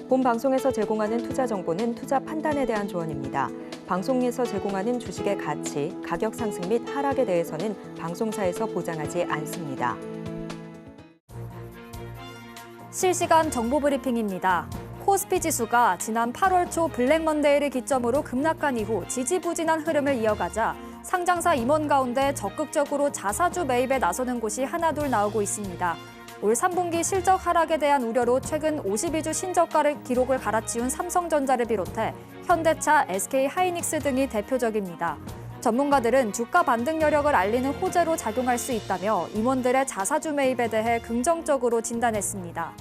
본 방송에서 제공하는 투자 정보는 투자 판단에 대한 조언입니다. 방송에서 제공하는 주식의 가치, 가격 상승 및 하락에 대해서는 방송사에서 보장하지 않습니다. 실시간 정보 브리핑입니다. 코스피 지수가 지난 8월 초 블랙 먼데이를 기점으로 급락한 이후 지지부진한 흐름을 이어가자 상장사 임원 가운데 적극적으로 자사주 매입에 나서는 곳이 하나둘 나오고 있습니다. 올 3분기 실적 하락에 대한 우려로 최근 52주 신저가를 기록을 갈아치운 삼성전자를 비롯해 현대차, SK하이닉스 등이 대표적입니다. 전문가들은 주가 반등 여력을 알리는 호재로 작용할 수 있다며 임원들의 자사주 매입에 대해 긍정적으로 진단했습니다.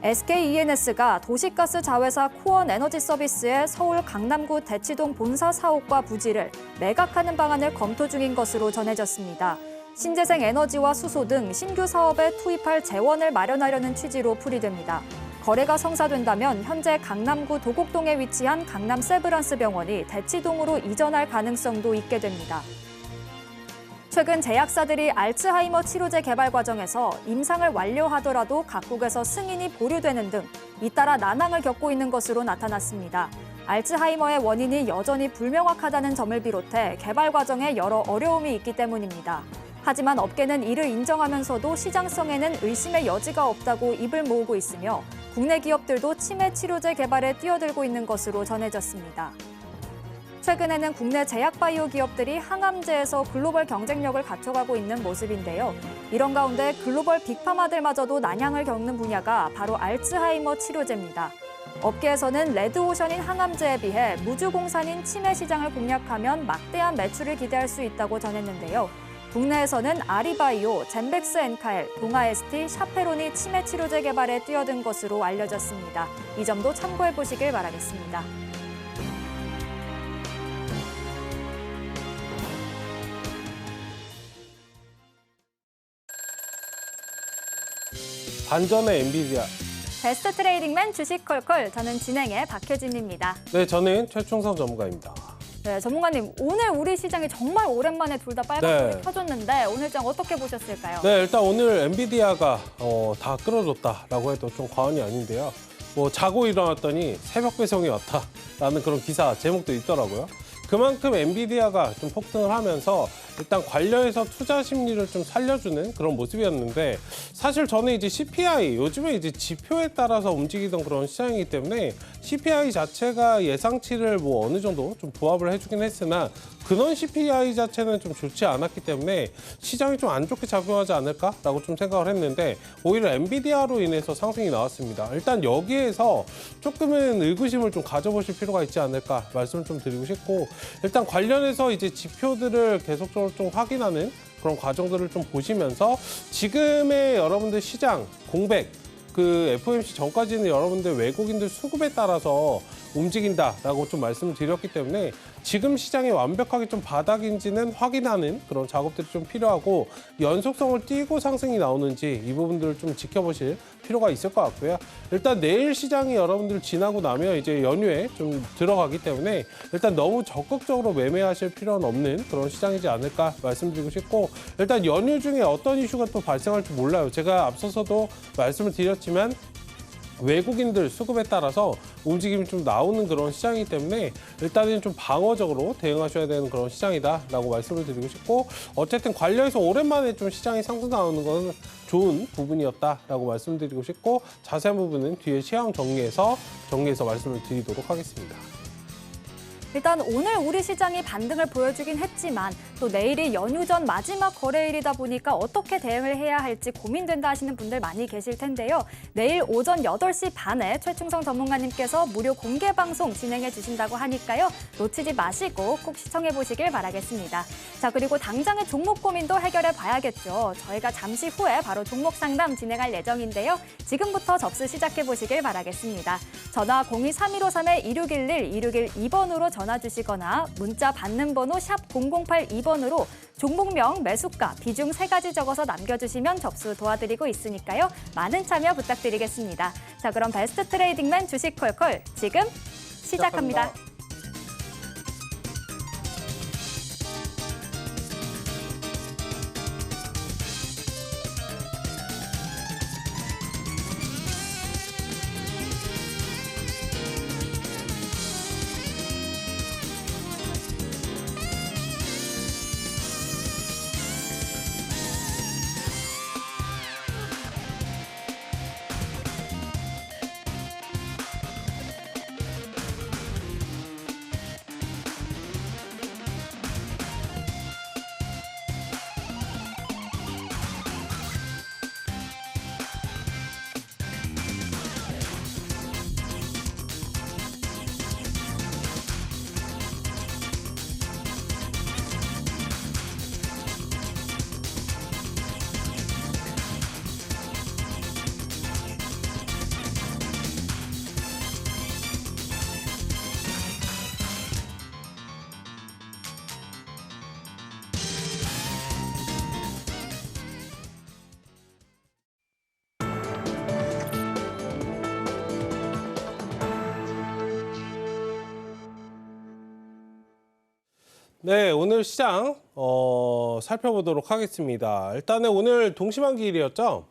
SKENS가 도시가스 자회사 코원 에너지 서비스의 서울 강남구 대치동 본사 사옥과 부지를 매각하는 방안을 검토 중인 것으로 전해졌습니다. 신재생 에너지와 수소 등 신규 사업에 투입할 재원을 마련하려는 취지로 풀이됩니다. 거래가 성사된다면 현재 강남구 도곡동에 위치한 강남 세브란스 병원이 대치동으로 이전할 가능성도 있게 됩니다. 최근 제약사들이 알츠하이머 치료제 개발 과정에서 임상을 완료하더라도 각국에서 승인이 보류되는 등 잇따라 난항을 겪고 있는 것으로 나타났습니다. 알츠하이머의 원인이 여전히 불명확하다는 점을 비롯해 개발 과정에 여러 어려움이 있기 때문입니다. 하지만 업계는 이를 인정하면서도 시장성에는 의심의 여지가 없다고 입을 모으고 있으며 국내 기업들도 치매 치료제 개발에 뛰어들고 있는 것으로 전해졌습니다. 최근에는 국내 제약바이오 기업들이 항암제에서 글로벌 경쟁력을 갖춰가고 있는 모습인데요. 이런 가운데 글로벌 빅파마들마저도 난향을 겪는 분야가 바로 알츠하이머 치료제입니다. 업계에서는 레드오션인 항암제에 비해 무주공산인 치매 시장을 공략하면 막대한 매출을 기대할 수 있다고 전했는데요. 국내에서는 아리바이오, 젠백스 엔카엘, 동아에스티, 샤페론이 치매 치료제 개발에 뛰어든 것으로 알려졌습니다. 이 점도 참고해 보시길 바라겠습니다. 반전의 엔비디아. 베스트 트레이딩맨 주식 콜콜, 저는 진행의 박혜진입니다. 네, 저는 최충성 전문가입니다. 네, 전문가님, 오늘 우리 시장이 정말 오랜만에 둘 다 빨간불이 네. 켜졌는데 오늘 장 어떻게 보셨을까요? 네, 일단 오늘 엔비디아가 다 끌어줬다라고 해도 좀 과언이 아닌데요. 뭐 자고 일어났더니 새벽 배송이 왔다라는 그런 기사 제목도 있더라고요. 그만큼 엔비디아가 좀 폭등을 하면서 일단 관련해서 투자 심리를 좀 살려주는 그런 모습이었는데, 사실 저는 이제 CPI, 요즘에 이제 지표에 따라서 움직이던 그런 시장이기 때문에 CPI 자체가 예상치를 뭐 어느 정도 좀 부합을 해주긴 했으나 근원 CPI 자체는 좀 좋지 않았기 때문에 시장이 좀 안 좋게 작용하지 않을까라고 좀 생각을 했는데, 오히려 엔비디아로 인해서 상승이 나왔습니다. 일단 여기에서 조금은 의구심을 좀 가져보실 필요가 있지 않을까 말씀을 좀 드리고 싶고, 일단 관련해서 이제 지표들을 계속적으로 좀 확인하는 그런 과정들을 좀 보시면서 지금의 여러분들 시장 공백, 그 FOMC 전까지는 여러분들 외국인들 수급에 따라서 움직인다라고 좀 말씀을 드렸기 때문에 지금 시장이 완벽하게 좀 바닥인지는 확인하는 그런 작업들이 좀 필요하고, 연속성을 띄고 상승이 나오는지 이 부분들을 좀 지켜보실 필요가 있을 것 같고요. 일단 내일 시장이 여러분들 지나고 나면 이제 연휴에 좀 들어가기 때문에 일단 너무 적극적으로 매매하실 필요는 없는 그런 시장이지 않을까 말씀드리고 싶고, 일단 연휴 중에 어떤 이슈가 또 발생할지 몰라요. 제가 앞서서도 말씀을 드렸지만 외국인들 수급에 따라서 움직임이 좀 나오는 그런 시장이기 때문에 일단은 좀 방어적으로 대응하셔야 되는 그런 시장이다라고 말씀을 드리고 싶고, 어쨌든 관련해서 오랜만에 좀 시장이 상승 나오는 건 좋은 부분이었다라고 말씀드리고 싶고, 자세한 부분은 뒤에 시황 정리해서 말씀을 드리도록 하겠습니다. 일단 오늘 우리 시장이 반등을 보여주긴 했지만 또 내일이 연휴 전 마지막 거래일이다 보니까 어떻게 대응을 해야 할지 고민된다 하시는 분들 많이 계실 텐데요. 내일 오전 8시 반에 최충성 전문가님께서 무료 공개 방송 진행해 주신다고 하니까요. 놓치지 마시고 꼭 시청해 보시길 바라겠습니다. 자, 그리고 당장의 종목 고민도 해결해 봐야겠죠. 저희가 잠시 후에 바로 종목 상담 진행할 예정인데요. 지금부터 접수 시작해 보시길 바라겠습니다. 전화 02-3153-2611, 2612번으로 전화 주시거나 문자 받는 번호 샵 0082번으로 종목명, 매수가, 비중 3가지 적어서 남겨주시면 접수 도와드리고 있으니까요. 많은 참여 부탁드리겠습니다. 자, 그럼 베스트 트레이딩맨 주식 콜콜 지금 시작합니다. 네, 오늘 시장 살펴보도록 하겠습니다. 일단은 오늘 동시만기일이었죠.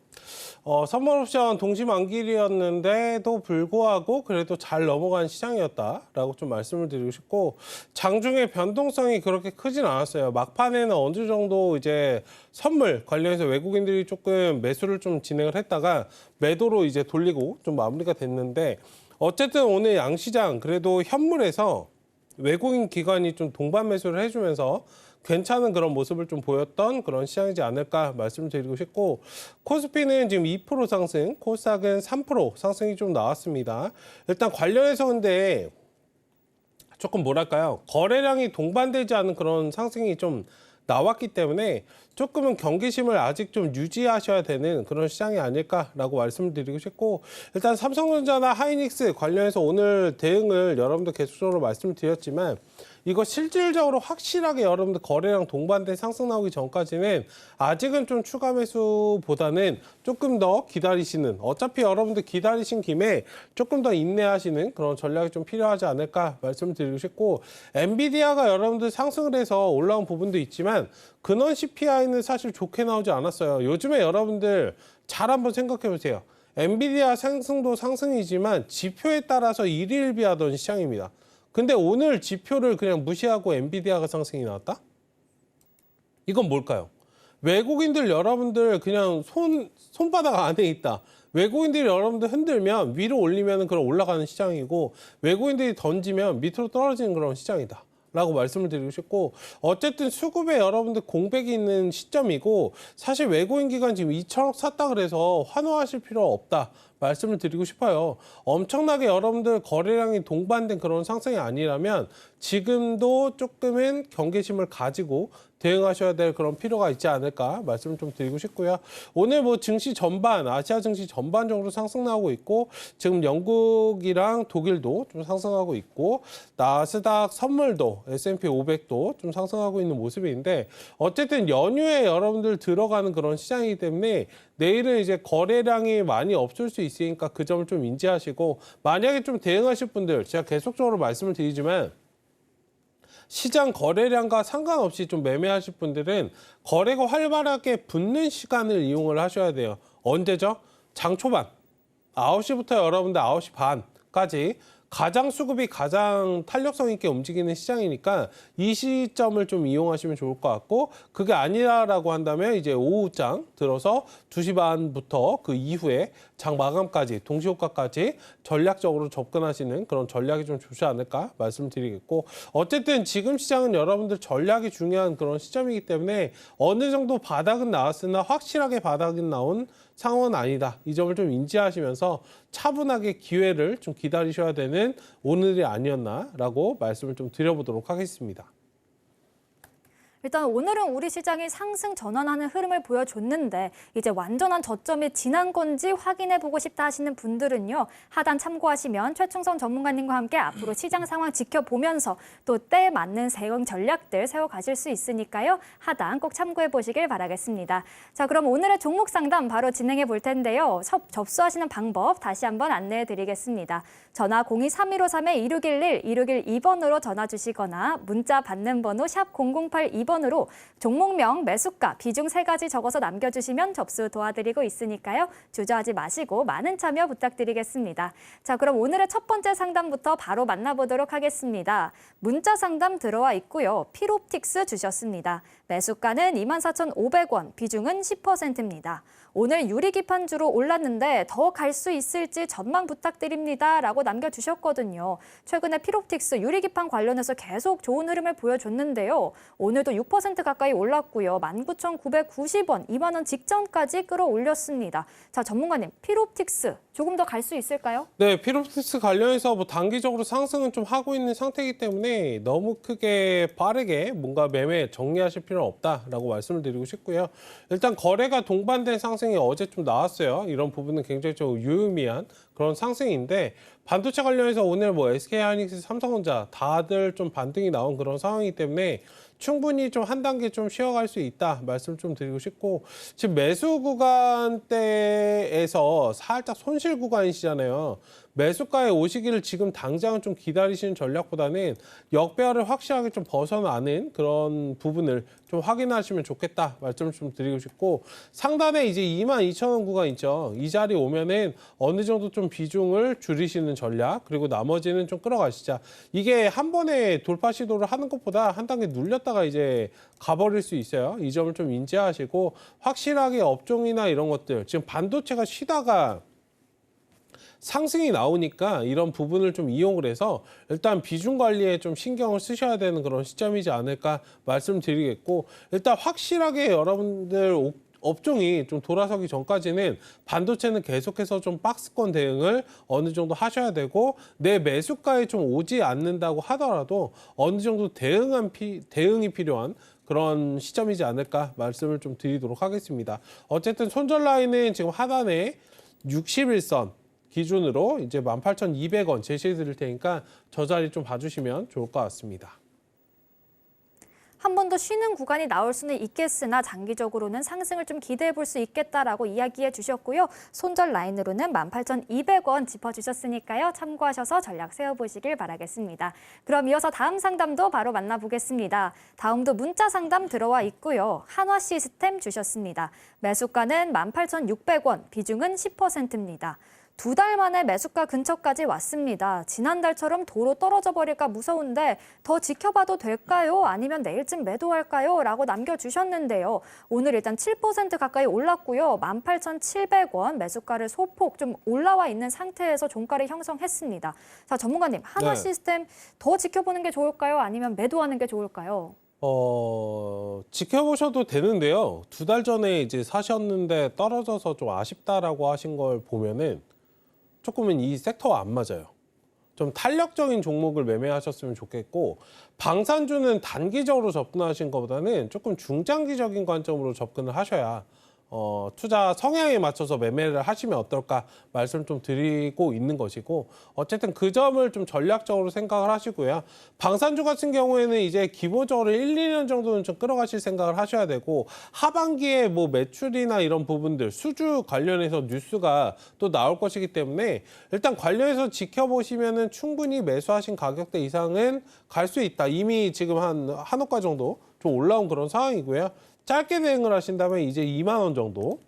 선물옵션 동시만기일이었는데도 불구하고 그래도 잘 넘어간 시장이었다라고 좀 말씀을 드리고 싶고, 장중에 변동성이 그렇게 크진 않았어요. 막판에는 어느 정도 이제 선물 관련해서 외국인들이 조금 매수를 좀 진행을 했다가 매도로 이제 돌리고 좀 마무리가 됐는데, 어쨌든 오늘 양시장 그래도 현물에서 외국인 기관이 좀 동반 매수를 해주면서 괜찮은 그런 모습을 좀 보였던 그런 시장이지 않을까 말씀드리고 싶고, 코스피는 지금 2% 상승, 코스닥은 3% 상승이 좀 나왔습니다. 일단 관련해서 근데 조금 뭐랄까요, 거래량이 동반되지 않은 그런 상승이 좀 나왔기 때문에 조금은 경계심을 아직 좀 유지하셔야 되는 그런 시장이 아닐까라고 말씀드리고 싶고, 일단 삼성전자나 하이닉스 관련해서 오늘 대응을 여러분들 계속적으로 말씀드렸지만, 이거 실질적으로 확실하게 여러분들 거래량 동반된 상승 나오기 전까지는 아직은 좀 추가 매수보다는 조금 더 기다리시는, 어차피 여러분들 기다리신 김에 조금 더 인내하시는 그런 전략이 좀 필요하지 않을까 말씀드리고 싶고, 엔비디아가 여러분들 상승을 해서 올라온 부분도 있지만 근원 CPI는 사실 좋게 나오지 않았어요. 요즘에 여러분들 잘 한번 생각해 보세요. 엔비디아 상승도 상승이지만 지표에 따라서 일희일비하던 시장입니다. 근데 오늘 지표를 그냥 무시하고 엔비디아가 상승이 나왔다? 이건 뭘까요? 외국인들 여러분들 그냥 손바닥 안에 있다. 외국인들이 여러분들 흔들면 위로 올리면 그런 올라가는 시장이고, 외국인들이 던지면 밑으로 떨어지는 그런 시장이다 라고 말씀을 드리고 싶고, 어쨌든 수급에 여러분들 공백이 있는 시점이고, 사실 외국인 기관 지금 2천억 샀다 그래서 환호하실 필요 없다 말씀을 드리고 싶어요. 엄청나게 여러분들 거래량이 동반된 그런 상승이 아니라면 지금도 조금은 경계심을 가지고 대응하셔야 될 그런 필요가 있지 않을까 말씀을 좀 드리고 싶고요. 오늘 뭐 증시 전반, 아시아 증시 전반적으로 상승 나오고 있고, 지금 영국이랑 독일도 좀 상승하고 있고, 나스닥 선물도 S&P 500도 좀 상승하고 있는 모습인데, 어쨌든 연휴에 여러분들 들어가는 그런 시장이기 때문에 내일은 이제 거래량이 많이 없을 수 있으니까 그 점을 좀 인지하시고, 만약에 좀 대응하실 분들, 제가 계속적으로 말씀을 드리지만 시장 거래량과 상관없이 좀 매매하실 분들은 거래가 활발하게 붙는 시간을 이용을 하셔야 돼요. 언제죠? 장 초반 9시부터 여러분들 9시 반까지 가장 수급이 가장 탄력성 있게 움직이는 시장이니까 이 시점을 좀 이용하시면 좋을 것 같고, 그게 아니라고 한다면 이제 오후장 들어서 2시 반부터 그 이후에 장 마감까지, 동시효과까지 전략적으로 접근하시는 그런 전략이 좀 좋지 않을까 말씀드리겠고, 어쨌든 지금 시장은 여러분들 전략이 중요한 그런 시점이기 때문에 어느 정도 바닥은 나왔으나 확실하게 바닥은 나온 상황은 아니다. 이 점을 좀 인지하시면서 차분하게 기회를 좀 기다리셔야 되는 오늘이 아니었나라고 말씀을 좀 드려보도록 하겠습니다. 일단 오늘은 우리 시장이 상승 전환하는 흐름을 보여줬는데, 이제 완전한 저점이 지난 건지 확인해보고 싶다 하시는 분들은요, 하단 참고하시면 최충성 전문가님과 함께 앞으로 시장 상황 지켜보면서 또 때에 맞는 대응 전략들 세워가실 수 있으니까요, 하단 꼭 참고해보시길 바라겠습니다. 자, 그럼 오늘의 종목 상담 바로 진행해 볼 텐데요. 접수하시는 방법 다시 한번 안내해 드리겠습니다. 전화 023153-2611, 2612번으로 전화 주시거나 문자 받는 번호 샵 0082번으로 종목명, 매수가, 비중 3가지 적어서 남겨주시면 접수 도와드리고 있으니까요. 주저하지 마시고 많은 참여 부탁드리겠습니다. 자, 그럼 오늘의 첫 번째 상담부터 바로 만나보도록 하겠습니다. 문자 상담 들어와 있고요. 필옵틱스 주셨습니다. 매수가는 24,500원, 비중은 10%입니다. 오늘 유리기판주로 올랐는데 더 갈 수 있을지 전망 부탁드립니다 라고 남겨주셨거든요. 최근에 필옵틱스 유리기판 관련해서 계속 좋은 흐름을 보여줬는데요. 오늘도 6% 가까이 올랐고요. 19,990원, 2만 원 직전까지 끌어올렸습니다. 자, 전문가님, 필옵틱스 조금 더 갈 수 있을까요? 네, 필옵틱스 관련해서 뭐 단기적으로 상승은 좀 하고 있는 상태이기 때문에 너무 크게 빠르게 뭔가 매매 정리하실 필요는 없다라고 말씀을 드리고 싶고요. 일단 거래가 동반된 상승이 어제 좀 나왔어요. 이런 부분은 굉장히 좀 유의미한 그런 상승인데, 반도체 관련해서 오늘 뭐 SK하이닉스, 삼성전자 다들 좀 반등이 나온 그런 상황이기 때문에 충분히 좀 한 단계 좀 쉬어갈 수 있다 말씀 좀 드리고 싶고, 지금 매수 구간대에서 살짝 손실 구간이시잖아요. 매수가에 오시기를 지금 당장은 좀 기다리시는 전략보다는 역배열을 확실하게 좀 벗어나는 그런 부분을 좀 확인하시면 좋겠다 말씀을 좀 드리고 싶고, 상단에 이제 22,000원 구간 있죠. 이 자리 오면은 어느 정도 좀 비중을 줄이시는 전략, 그리고 나머지는 좀 끌어가시자. 이게 한 번에 돌파 시도를 하는 것보다 한 단계 눌렸다가 이제 가버릴 수 있어요. 이 점을 좀 인지하시고, 확실하게 업종이나 이런 것들, 지금 반도체가 쉬다가 상승이 나오니까 이런 부분을 좀 이용을 해서 일단 비중 관리에 좀 신경을 쓰셔야 되는 그런 시점이지 않을까 말씀드리겠고, 일단 확실하게 여러분들 업종이 좀 돌아서기 전까지는 반도체는 계속해서 좀 박스권 대응을 어느 정도 하셔야 되고, 내 매수가에 좀 오지 않는다고 하더라도 어느 정도 대응이 필요한 그런 시점이지 않을까 말씀을 좀 드리도록 하겠습니다. 어쨌든 손절 라인은 지금 하단에 61선 기준으로 이제 18,200원 제시해 드릴 테니까 저 자리 좀 봐주시면 좋을 것 같습니다. 한 번 더 쉬는 구간이 나올 수는 있겠으나 장기적으로는 상승을 좀 기대해 볼 수 있겠다라고 이야기해 주셨고요. 손절 라인으로는 18,200원 짚어주셨으니까요. 참고하셔서 전략 세워보시길 바라겠습니다. 그럼 이어서 다음 상담도 바로 만나보겠습니다. 다음도 문자 상담 들어와 있고요. 한화 시스템 주셨습니다. 매수가는 18,600원, 비중은 10%입니다. 2달 만에 매수가 근처까지 왔습니다. 지난달처럼 도로 떨어져 버릴까 무서운데 더 지켜봐도 될까요? 아니면 내일쯤 매도할까요? 라고 남겨주셨는데요. 오늘 일단 7% 가까이 올랐고요. 18,700원 매수가를 소폭 좀 올라와 있는 상태에서 종가를 형성했습니다. 자, 전문가님, 한화 시스템 더 지켜보는 게 좋을까요? 아니면 매도하는 게 좋을까요? 지켜보셔도 되는데요. 2달 전에 이제 사셨는데 떨어져서 좀 아쉽다라고 하신 걸 보면은 조금은 이 섹터와 안 맞아요. 좀 탄력적인 종목을 매매하셨으면 좋겠고, 방산주는 단기적으로 접근하신 것보다는 조금 중장기적인 관점으로 접근을 하셔야 투자 성향에 맞춰서 매매를 하시면 어떨까 말씀 좀 드리고 있는 것이고, 어쨌든 그 점을 좀 전략적으로 생각을 하시고요. 방산주 같은 경우에는 이제 기본적으로 1, 2년 정도는 좀 끌어가실 생각을 하셔야 되고, 하반기에 뭐 매출이나 이런 부분들, 수주 관련해서 뉴스가 또 나올 것이기 때문에 일단 관련해서 지켜보시면은 충분히 매수하신 가격대 이상은 갈 수 있다. 이미 지금 한 한호가 정도 좀 올라온 그런 상황이고요. 짧게 대응을 하신다면 이제 2만 원 정도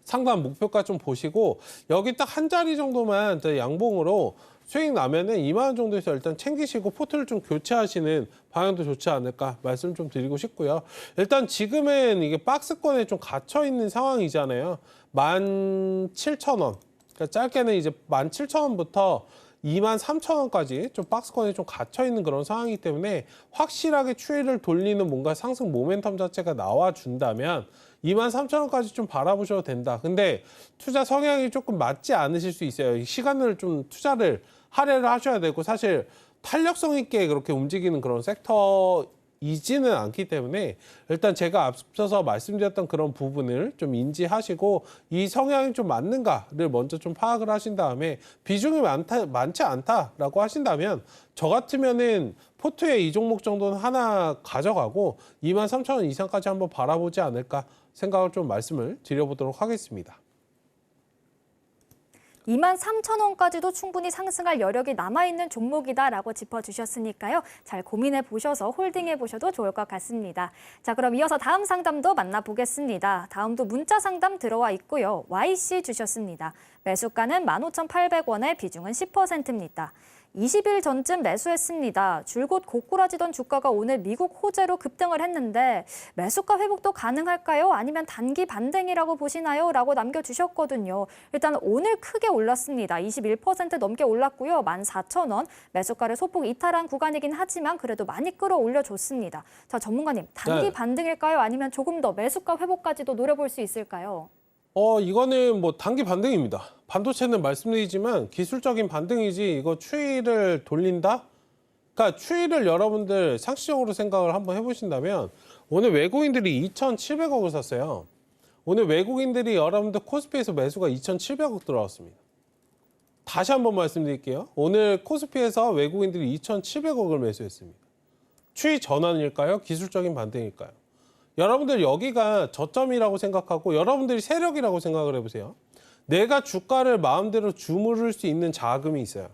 상단 목표가 좀 보시고, 여기 딱 한 자리 정도만 양봉으로 수익 나면은 2만 원 정도에서 일단 챙기시고 포트를 좀 교체하시는 방향도 좋지 않을까 말씀 좀 드리고 싶고요. 일단 지금은 이게 박스권에 좀 갇혀 있는 상황이잖아요. 17,000원. 그러니까 짧게는 이제 17,000원부터 23,000원까지 좀 박스권에 좀 갇혀있는 그런 상황이기 때문에 확실하게 추이를 돌리는 뭔가 상승 모멘텀 자체가 나와준다면 23,000원까지 좀 바라보셔도 된다. 근데 투자 성향이 조금 맞지 않으실 수 있어요. 시간을 좀 투자를 할애를 하셔야 되고, 사실 탄력성 있게 그렇게 움직이는 그런 섹터이지는 않기 때문에 일단 제가 앞서서 말씀드렸던 그런 부분을 좀 인지하시고, 이 성향이 좀 맞는가를 먼저 좀 파악을 하신 다음에 비중이 많지 않다라고 하신다면 저 같으면은 포트에 이 종목 정도는 하나 가져가고 23,000원 이상까지 한번 바라보지 않을까 생각을 좀 말씀을 드려보도록 하겠습니다. 23,000원까지도 충분히 상승할 여력이 남아있는 종목이다라고 짚어주셨으니까요. 잘 고민해보셔서 홀딩해보셔도 좋을 것 같습니다. 자, 그럼 이어서 다음 상담도 만나보겠습니다. 다음도 문자 상담 들어와 있고요. YC 주셨습니다. 매수가는 15,800원에 비중은 10%입니다. 20일 전쯤 매수했습니다. 줄곧 고꾸라지던 주가가 오늘 미국 호재로 급등을 했는데 매수가 회복도 가능할까요? 아니면 단기 반등이라고 보시나요? 라고 남겨주셨거든요. 일단 오늘 크게 올랐습니다. 21% 넘게 올랐고요. 14,000원 매수가를 소폭 이탈한 구간이긴 하지만 그래도 많이 끌어올려줬습니다. 자, 전문가님, 단기 반등일까요? 아니면 조금 더 매수가 회복까지도 노려볼 수 있을까요? 이거는 뭐 단기 반등입니다. 반도체는 말씀드리지만 기술적인 반등이지 이거 추이를 돌린다? 그러니까 추이를 여러분들 상식적으로 생각을 한번 해보신다면 오늘 외국인들이 2,700억을 샀어요. 오늘 외국인들이 여러분들 코스피에서 매수가 2,700억 들어왔습니다. 다시 한번 말씀드릴게요. 오늘 코스피에서 외국인들이 2,700억을 매수했습니다. 추이 전환일까요? 기술적인 반등일까요? 여러분들 여기가 저점이라고 생각하고 여러분들이 세력이라고 생각을 해보세요. 내가 주가를 마음대로 주무를 수 있는 자금이 있어요.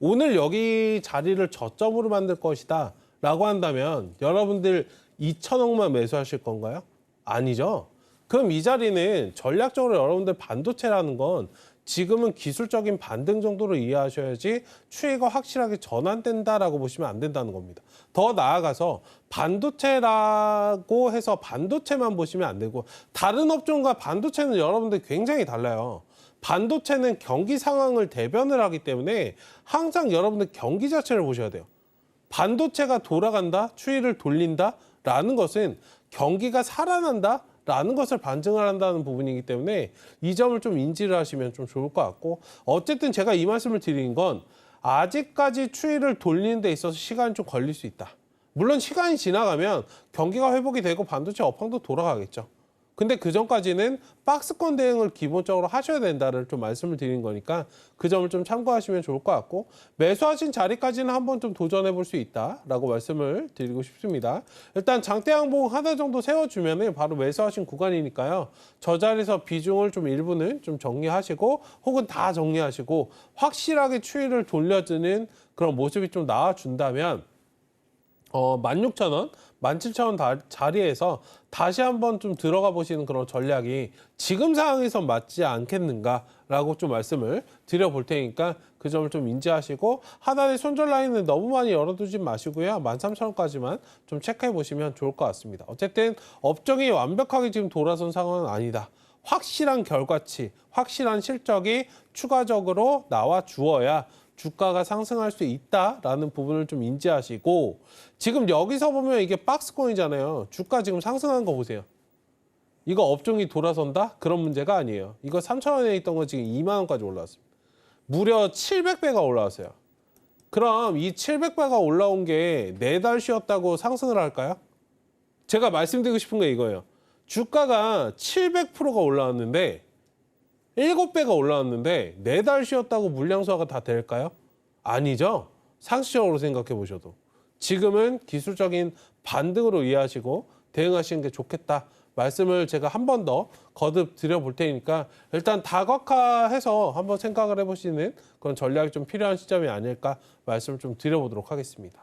오늘 여기 자리를 저점으로 만들 것이다 라고 한다면 여러분들 2천억만 매수하실 건가요? 아니죠. 그럼 이 자리는 전략적으로 여러분들 반도체라는 건 지금은 기술적인 반등 정도로 이해하셔야지 추이가 확실하게 전환된다라고 보시면 안 된다는 겁니다. 더 나아가서 반도체라고 해서 반도체만 보시면 안 되고 다른 업종과 반도체는 여러분들 굉장히 달라요. 반도체는 경기 상황을 대변을 하기 때문에 항상 여러분들 경기 자체를 보셔야 돼요. 반도체가 돌아간다, 추이를 돌린다라는 것은 경기가 살아난다 라는 것을 반증을 한다는 부분이기 때문에 이 점을 좀 인지를 하시면 좀 좋을 것 같고 어쨌든 제가 이 말씀을 드린 건 아직까지 추이를 돌리는 데 있어서 시간이 좀 걸릴 수 있다. 물론 시간이 지나가면 경기가 회복이 되고 반도체 업황도 돌아가겠죠. 근데 그 전까지는 박스권 대응을 기본적으로 하셔야 된다를 좀 말씀을 드린 거니까 그 점을 좀 참고하시면 좋을 것 같고 매수하신 자리까지는 한번 좀 도전해 볼 수 있다라고 말씀을 드리고 싶습니다. 일단 장대 양봉 하나 정도 세워주면은 바로 매수하신 구간이니까요. 저 자리에서 비중을 좀 일부는 좀 정리하시고 혹은 다 정리하시고 확실하게 추이를 돌려주는 그런 모습이 좀 나와준다면 16,000원, 17,000원 자리에서 다시 한번 좀 들어가 보시는 그런 전략이 지금 상황에서 맞지 않겠는가라고 좀 말씀을 드려볼 테니까 그 점을 좀 인지하시고 하단의 손절 라인은 너무 많이 열어두지 마시고요. 13,000원까지만 좀 체크해 보시면 좋을 것 같습니다. 어쨌든 업종이 완벽하게 지금 돌아선 상황은 아니다. 확실한 결과치, 확실한 실적이 추가적으로 나와 주어야 주가가 상승할 수 있다라는 부분을 좀 인지하시고 지금 여기서 보면 이게 박스권이잖아요. 주가 지금 상승한 거 보세요. 이거 업종이 돌아선다? 그런 문제가 아니에요. 이거 3,000원에 있던 거 지금 2만 원까지 올라왔습니다. 무려 700배가 올라왔어요. 그럼 이 700배가 올라온 게 4달 쉬었다고 상승을 할까요? 제가 말씀드리고 싶은 게 이거예요. 주가가 700%가 올라왔는데 7배가 올라왔는데 4달 쉬었다고 물량소화가 다 될까요? 아니죠. 상식적으로 생각해 보셔도. 지금은 기술적인 반등으로 이해하시고 대응하시는 게 좋겠다. 말씀을 제가 한 번 더 거듭 드려볼 테니까 일단 다각화해서 한번 생각을 해보시는 그런 전략이 좀 필요한 시점이 아닐까 말씀을 좀 드려보도록 하겠습니다.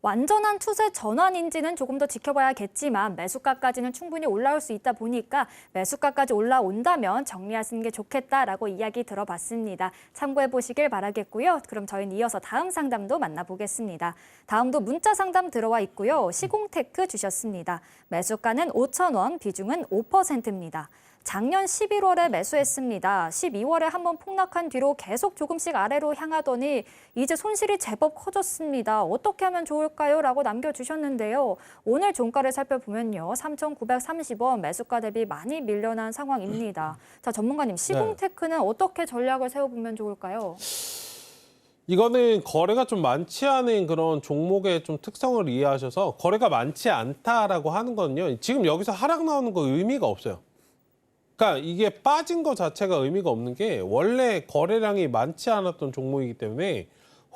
완전한 추세 전환인지는 조금 더 지켜봐야겠지만 매수가까지는 충분히 올라올 수 있다 보니까 매수가까지 올라온다면 정리하시는 게 좋겠다라고 이야기 들어봤습니다. 참고해 보시길 바라겠고요. 그럼 저희는 이어서 다음 상담도 만나보겠습니다. 다음도 문자 상담 들어와 있고요. 시공테크 주셨습니다. 매수가는 5,000원, 비중은 5%입니다. 작년 11월에 매수했습니다. 12월에 한번 폭락한 뒤로 계속 조금씩 아래로 향하더니 이제 손실이 제법 커졌습니다. 어떻게 하면 좋을까요? 라고 남겨주셨는데요. 오늘 종가를 살펴보면요. 3,930원 매수가 대비 많이 밀려난 상황입니다. 자, 전문가님, 시공테크는 어떻게 전략을 세워보면 좋을까요? 이거는 거래가 좀 많지 않은 그런 종목의 좀 특성을 이해하셔서 거래가 많지 않다라고 하는 거는요. 지금 여기서 하락 나오는 거 의미가 없어요. 그러니까 이게 빠진 거 자체가 의미가 없는 게 원래 거래량이 많지 않았던 종목이기 때문에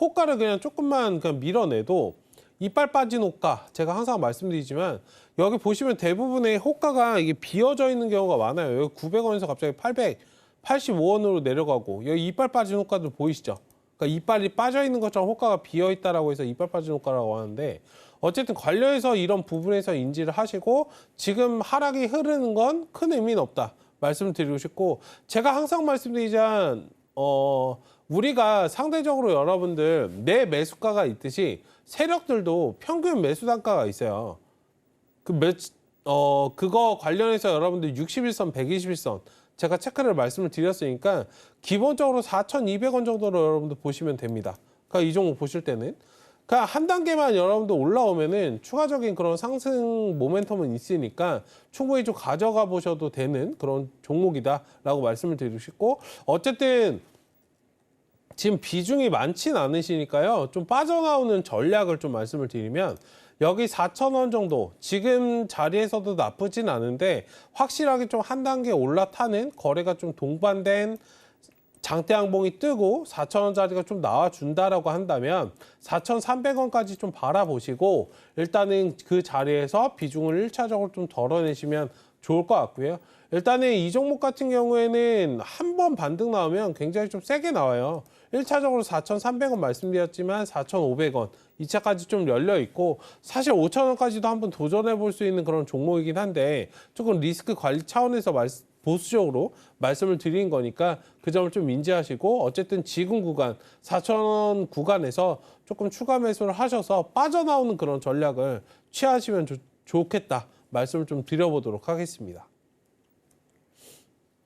호가를 그냥 조금만 그냥 밀어내도 이빨 빠진 호가 제가 항상 말씀드리지만 여기 보시면 대부분의 호가가 이게 비어져 있는 경우가 많아요. 여기 900원에서 갑자기 885원으로 내려가고 여기 이빨 빠진 호가들 보이시죠? 그러니까 이빨이 빠져 있는 것처럼 호가가 비어 있다라고 해서 이빨 빠진 호가라고 하는데 어쨌든 관련해서 이런 부분에서 인지를 하시고 지금 하락이 흐르는 건 큰 의미는 없다. 말씀을 드리고 싶고 제가 항상 말씀드리자면 우리가 상대적으로 여러분들 내 매수가가 있듯이 세력들도 평균 매수 단가가 있어요. 그거 관련해서 여러분들 61선, 121선 제가 체크를 말씀을 드렸으니까 기본적으로 4,200원 정도로 여러분들 보시면 됩니다. 그러니까 이 종목 보실 때는 그러니까 한 단계만 여러분들 올라오면은 추가적인 그런 상승 모멘텀은 있으니까 충분히 좀 가져가 보셔도 되는 그런 종목이다라고 말씀을 드리고 싶고 어쨌든 지금 비중이 많진 않으시니까요. 좀 빠져나오는 전략을 좀 말씀을 드리면 여기 4,000원 정도 지금 자리에서도 나쁘진 않은데 확실하게 좀 한 단계 올라타는 거래가 좀 동반된 장대 양봉이 뜨고 4,000원짜리가 좀 나와준다라고 한다면 4,300원까지 좀 바라보시고 일단은 그 자리에서 비중을 1차적으로 좀 덜어내시면 좋을 것 같고요. 일단은 이 종목 같은 경우에는 한 번 반등 나오면 굉장히 좀 세게 나와요. 1차적으로 4,300원 말씀드렸지만 4,500원 2차까지 좀 열려 있고 사실 5,000원까지도 한번 도전해 볼 수 있는 그런 종목이긴 한데 조금 리스크 관리 차원에서 보수적으로 말씀을 드린 거니까 그 점을 좀 인지하시고 어쨌든 지금 구간 4,000원 구간에서 조금 추가 매수를 하셔서 빠져나오는 그런 전략을 취하시면 좋겠다 말씀을 좀 드려보도록 하겠습니다.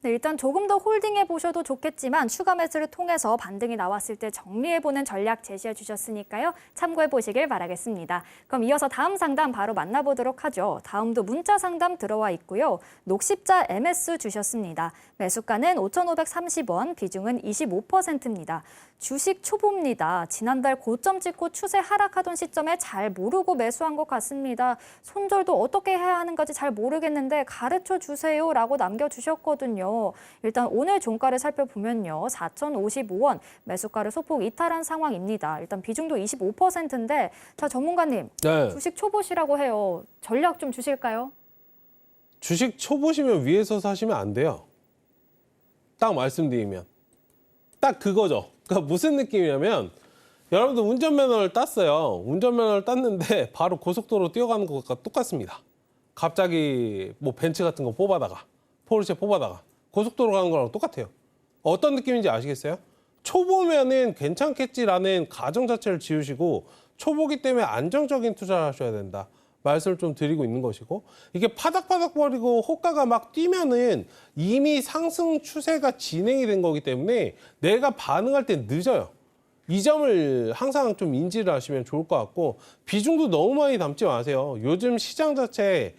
네, 일단 조금 더 홀딩해 보셔도 좋겠지만 추가 매수를 통해서 반등이 나왔을 때 정리해보는 전략 제시해 주셨으니까요. 참고해 보시길 바라겠습니다. 그럼 이어서 다음 상담 바로 만나보도록 하죠. 다음도 문자 상담 들어와 있고요. 녹십자 MS 주셨습니다. 매수가는 5,530원, 비중은 25%입니다. 주식 초보입니다. 지난달 고점 찍고 추세 하락하던 시점에 잘 모르고 매수한 것 같습니다. 손절도 어떻게 해야 하는지 잘 모르겠는데 가르쳐 주세요 라고 남겨주셨거든요. 일단 오늘 종가를 살펴보면요. 4,055원 매수가를 소폭 이탈한 상황입니다. 일단 비중도 25%인데 자 전문가님 네. 주식 초보시라고 해요. 전략 좀 주실까요? 주식 초보시면 위에서 사시면 안 돼요. 딱 말씀드리면 딱 그거죠. 그러니까 무슨 느낌이냐면 여러분들 운전면허를 땄어요. 운전면허를 땄는데 바로 고속도로 뛰어가는 것과 똑같습니다. 갑자기 뭐 벤츠 같은 거 뽑아다가 포르쉐 뽑아다가 고속도로 가는 거랑 똑같아요. 어떤 느낌인지 아시겠어요? 초보면은 괜찮겠지라는 가정 자체를 지우시고 초보기 때문에 안정적인 투자를 하셔야 된다. 말씀을 좀 드리고 있는 것이고 이게 파닥파닥 버리고 호가가 막 뛰면은 이미 상승 추세가 진행이 된 거기 때문에 내가 반응할 때 늦어요. 이 점을 항상 좀 인지를 하시면 좋을 것 같고 비중도 너무 많이 담지 마세요. 요즘 시장 자체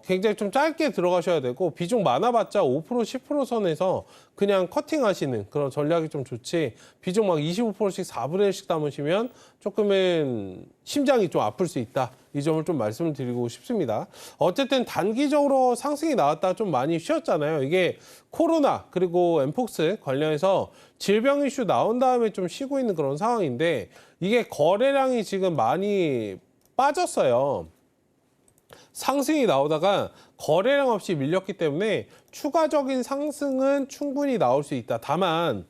굉장히 좀 짧게 들어가셔야 되고 비중 많아봤자 5% 10% 선에서 그냥 커팅하시는 그런 전략이 좀 좋지 비중 막 25%씩 4분의 1씩 담으시면 조금은 심장이 좀 아플 수 있다. 이 점을 좀 말씀을 드리고 싶습니다. 어쨌든 단기적으로 상승이 나왔다 좀 많이 쉬었잖아요. 이게 코로나 그리고 엠폭스 관련해서 질병 이슈 나온 다음에 좀 쉬고 있는 그런 상황인데 이게 거래량이 지금 많이 빠졌어요. 상승이 나오다가 거래량 없이 밀렸기 때문에 추가적인 상승은 충분히 나올 수 있다. 다만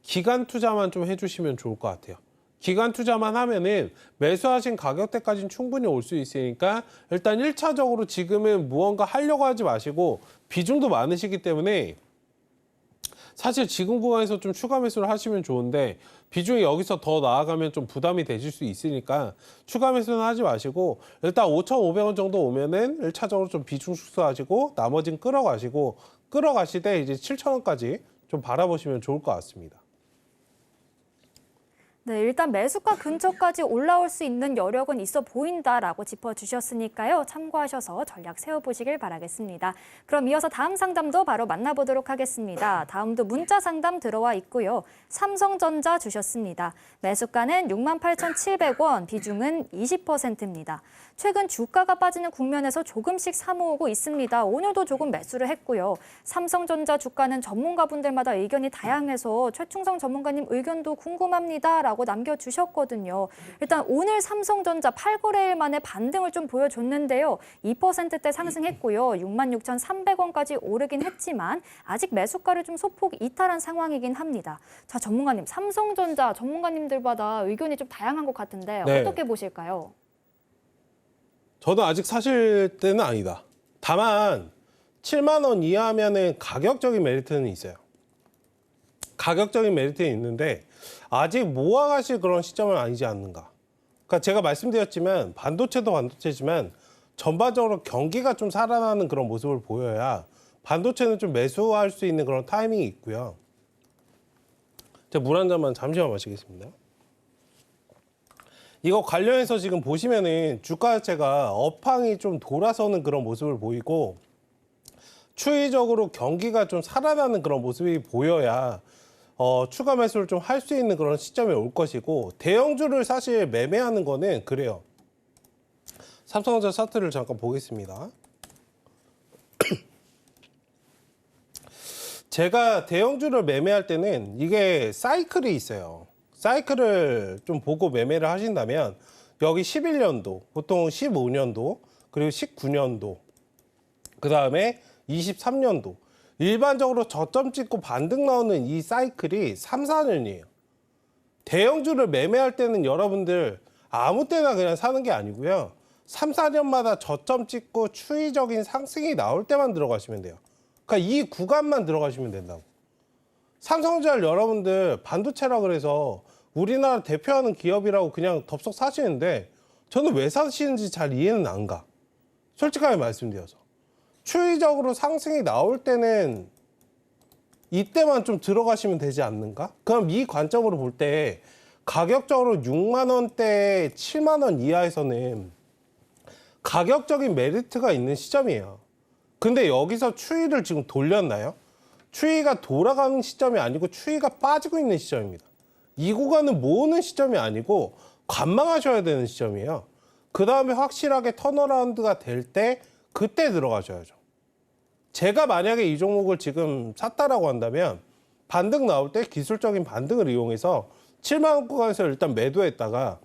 기간 투자만 좀 해주시면 좋을 것 같아요. 기간 투자만 하면은 매수하신 가격대까지는 충분히 올 수 있으니까 일단 1차적으로 지금은 무언가 하려고 하지 마시고 비중도 많으시기 때문에 사실 지금 구간에서 좀 추가 매수를 하시면 좋은데 비중이 여기서 더 나아가면 좀 부담이 되실 수 있으니까 추가 매수는 하지 마시고 일단 5,500원 정도 오면은 1차적으로 좀 비중 축소하시고 나머지는 끌어가실 때 이제 7,000원까지 좀 바라보시면 좋을 것 같습니다. 네, 일단 매수가 근처까지 올라올 수 있는 여력은 있어 보인다라고 짚어주셨으니까요. 참고하셔서 전략 세워보시길 바라겠습니다. 그럼 이어서 다음 상담도 바로 만나보도록 하겠습니다. 다음도 문자 상담 들어와 있고요. 삼성전자 주셨습니다. 매수가는 68,700원, 비중은 20%입니다. 최근 주가가 빠지는 국면에서 조금씩 사모으고 있습니다. 오늘도 조금 매수를 했고요. 삼성전자 주가는 전문가분들마다 의견이 다양해서 최충성 전문가님 의견도 궁금합니다. 라고 남겨주셨거든요. 일단 오늘 삼성전자 8거래일 만에 반등을 좀 보여줬는데요. 2%대 상승했고요. 66,300원까지 오르긴 했지만 아직 매수가를 좀 소폭 이탈한 상황이긴 합니다. 자, 전문가님, 삼성전자 전문가님들마다 의견이 좀 다양한 것 같은데 네. 어떻게 보실까요? 저도 아직 사실 때는 아니다. 다만 7만 원 이하면은 가격적인 메리트는 있어요. 가격적인 메리트는 있는데 아직 모아가실 그런 시점은 아니지 않는가. 그러니까 제가 말씀드렸지만 반도체도 반도체지만 전반적으로 경기가 좀 살아나는 그런 모습을 보여야 반도체는 좀 매수할 수 있는 그런 타이밍이 있고요. 제가 물 한 잔만 잠시만 마시겠습니다. 이거 관련해서 지금 보시면은 주가 자체가 업황이 좀 돌아서는 그런 모습을 보이고 추이적으로 경기가 좀 살아나는 그런 모습이 보여야 추가 매수를 좀 할 수 있는 그런 시점이 올 것이고 대형주를 사실 매매하는 거는 그래요. 삼성전자 차트를 잠깐 보겠습니다. 제가 대형주를 매매할 때는 이게 사이클이 있어요. 사이클을 좀 보고 매매를 하신다면 여기 11년도, 보통 15년도, 그리고 19년도, 그 다음에 23년도. 일반적으로 저점 찍고 반등 나오는 이 사이클이 3, 4년이에요. 대형주를 매매할 때는 여러분들 아무 때나 그냥 사는 게 아니고요. 3, 4년마다 저점 찍고 추이적인 상승이 나올 때만 들어가시면 돼요. 그러니까 이 구간만 들어가시면 된다고. 삼성전자 여러분들 반도체라 그래서 우리나라 대표하는 기업이라고 그냥 덥석 사시는데 저는 왜 사시는지 잘 이해는 안 가. 솔직하게 말씀드려서. 추이적으로 상승이 나올 때는 이때만 좀 들어가시면 되지 않는가? 그럼 이 관점으로 볼 때 가격적으로 6만 원대, 7만 원 이하에서는 가격적인 메리트가 있는 시점이에요. 근데 여기서 추이를 지금 돌렸나요? 추이가 돌아가는 시점이 아니고 추이가 빠지고 있는 시점입니다. 이 구간은 모으는 시점이 아니고 관망하셔야 되는 시점이에요. 그 다음에 확실하게 턴어라운드가 될 때 그때 들어가셔야죠. 제가 만약에 이 종목을 지금 샀다라고 한다면 반등 나올 때 기술적인 반등을 이용해서 7만 원 구간에서 일단 매도했다가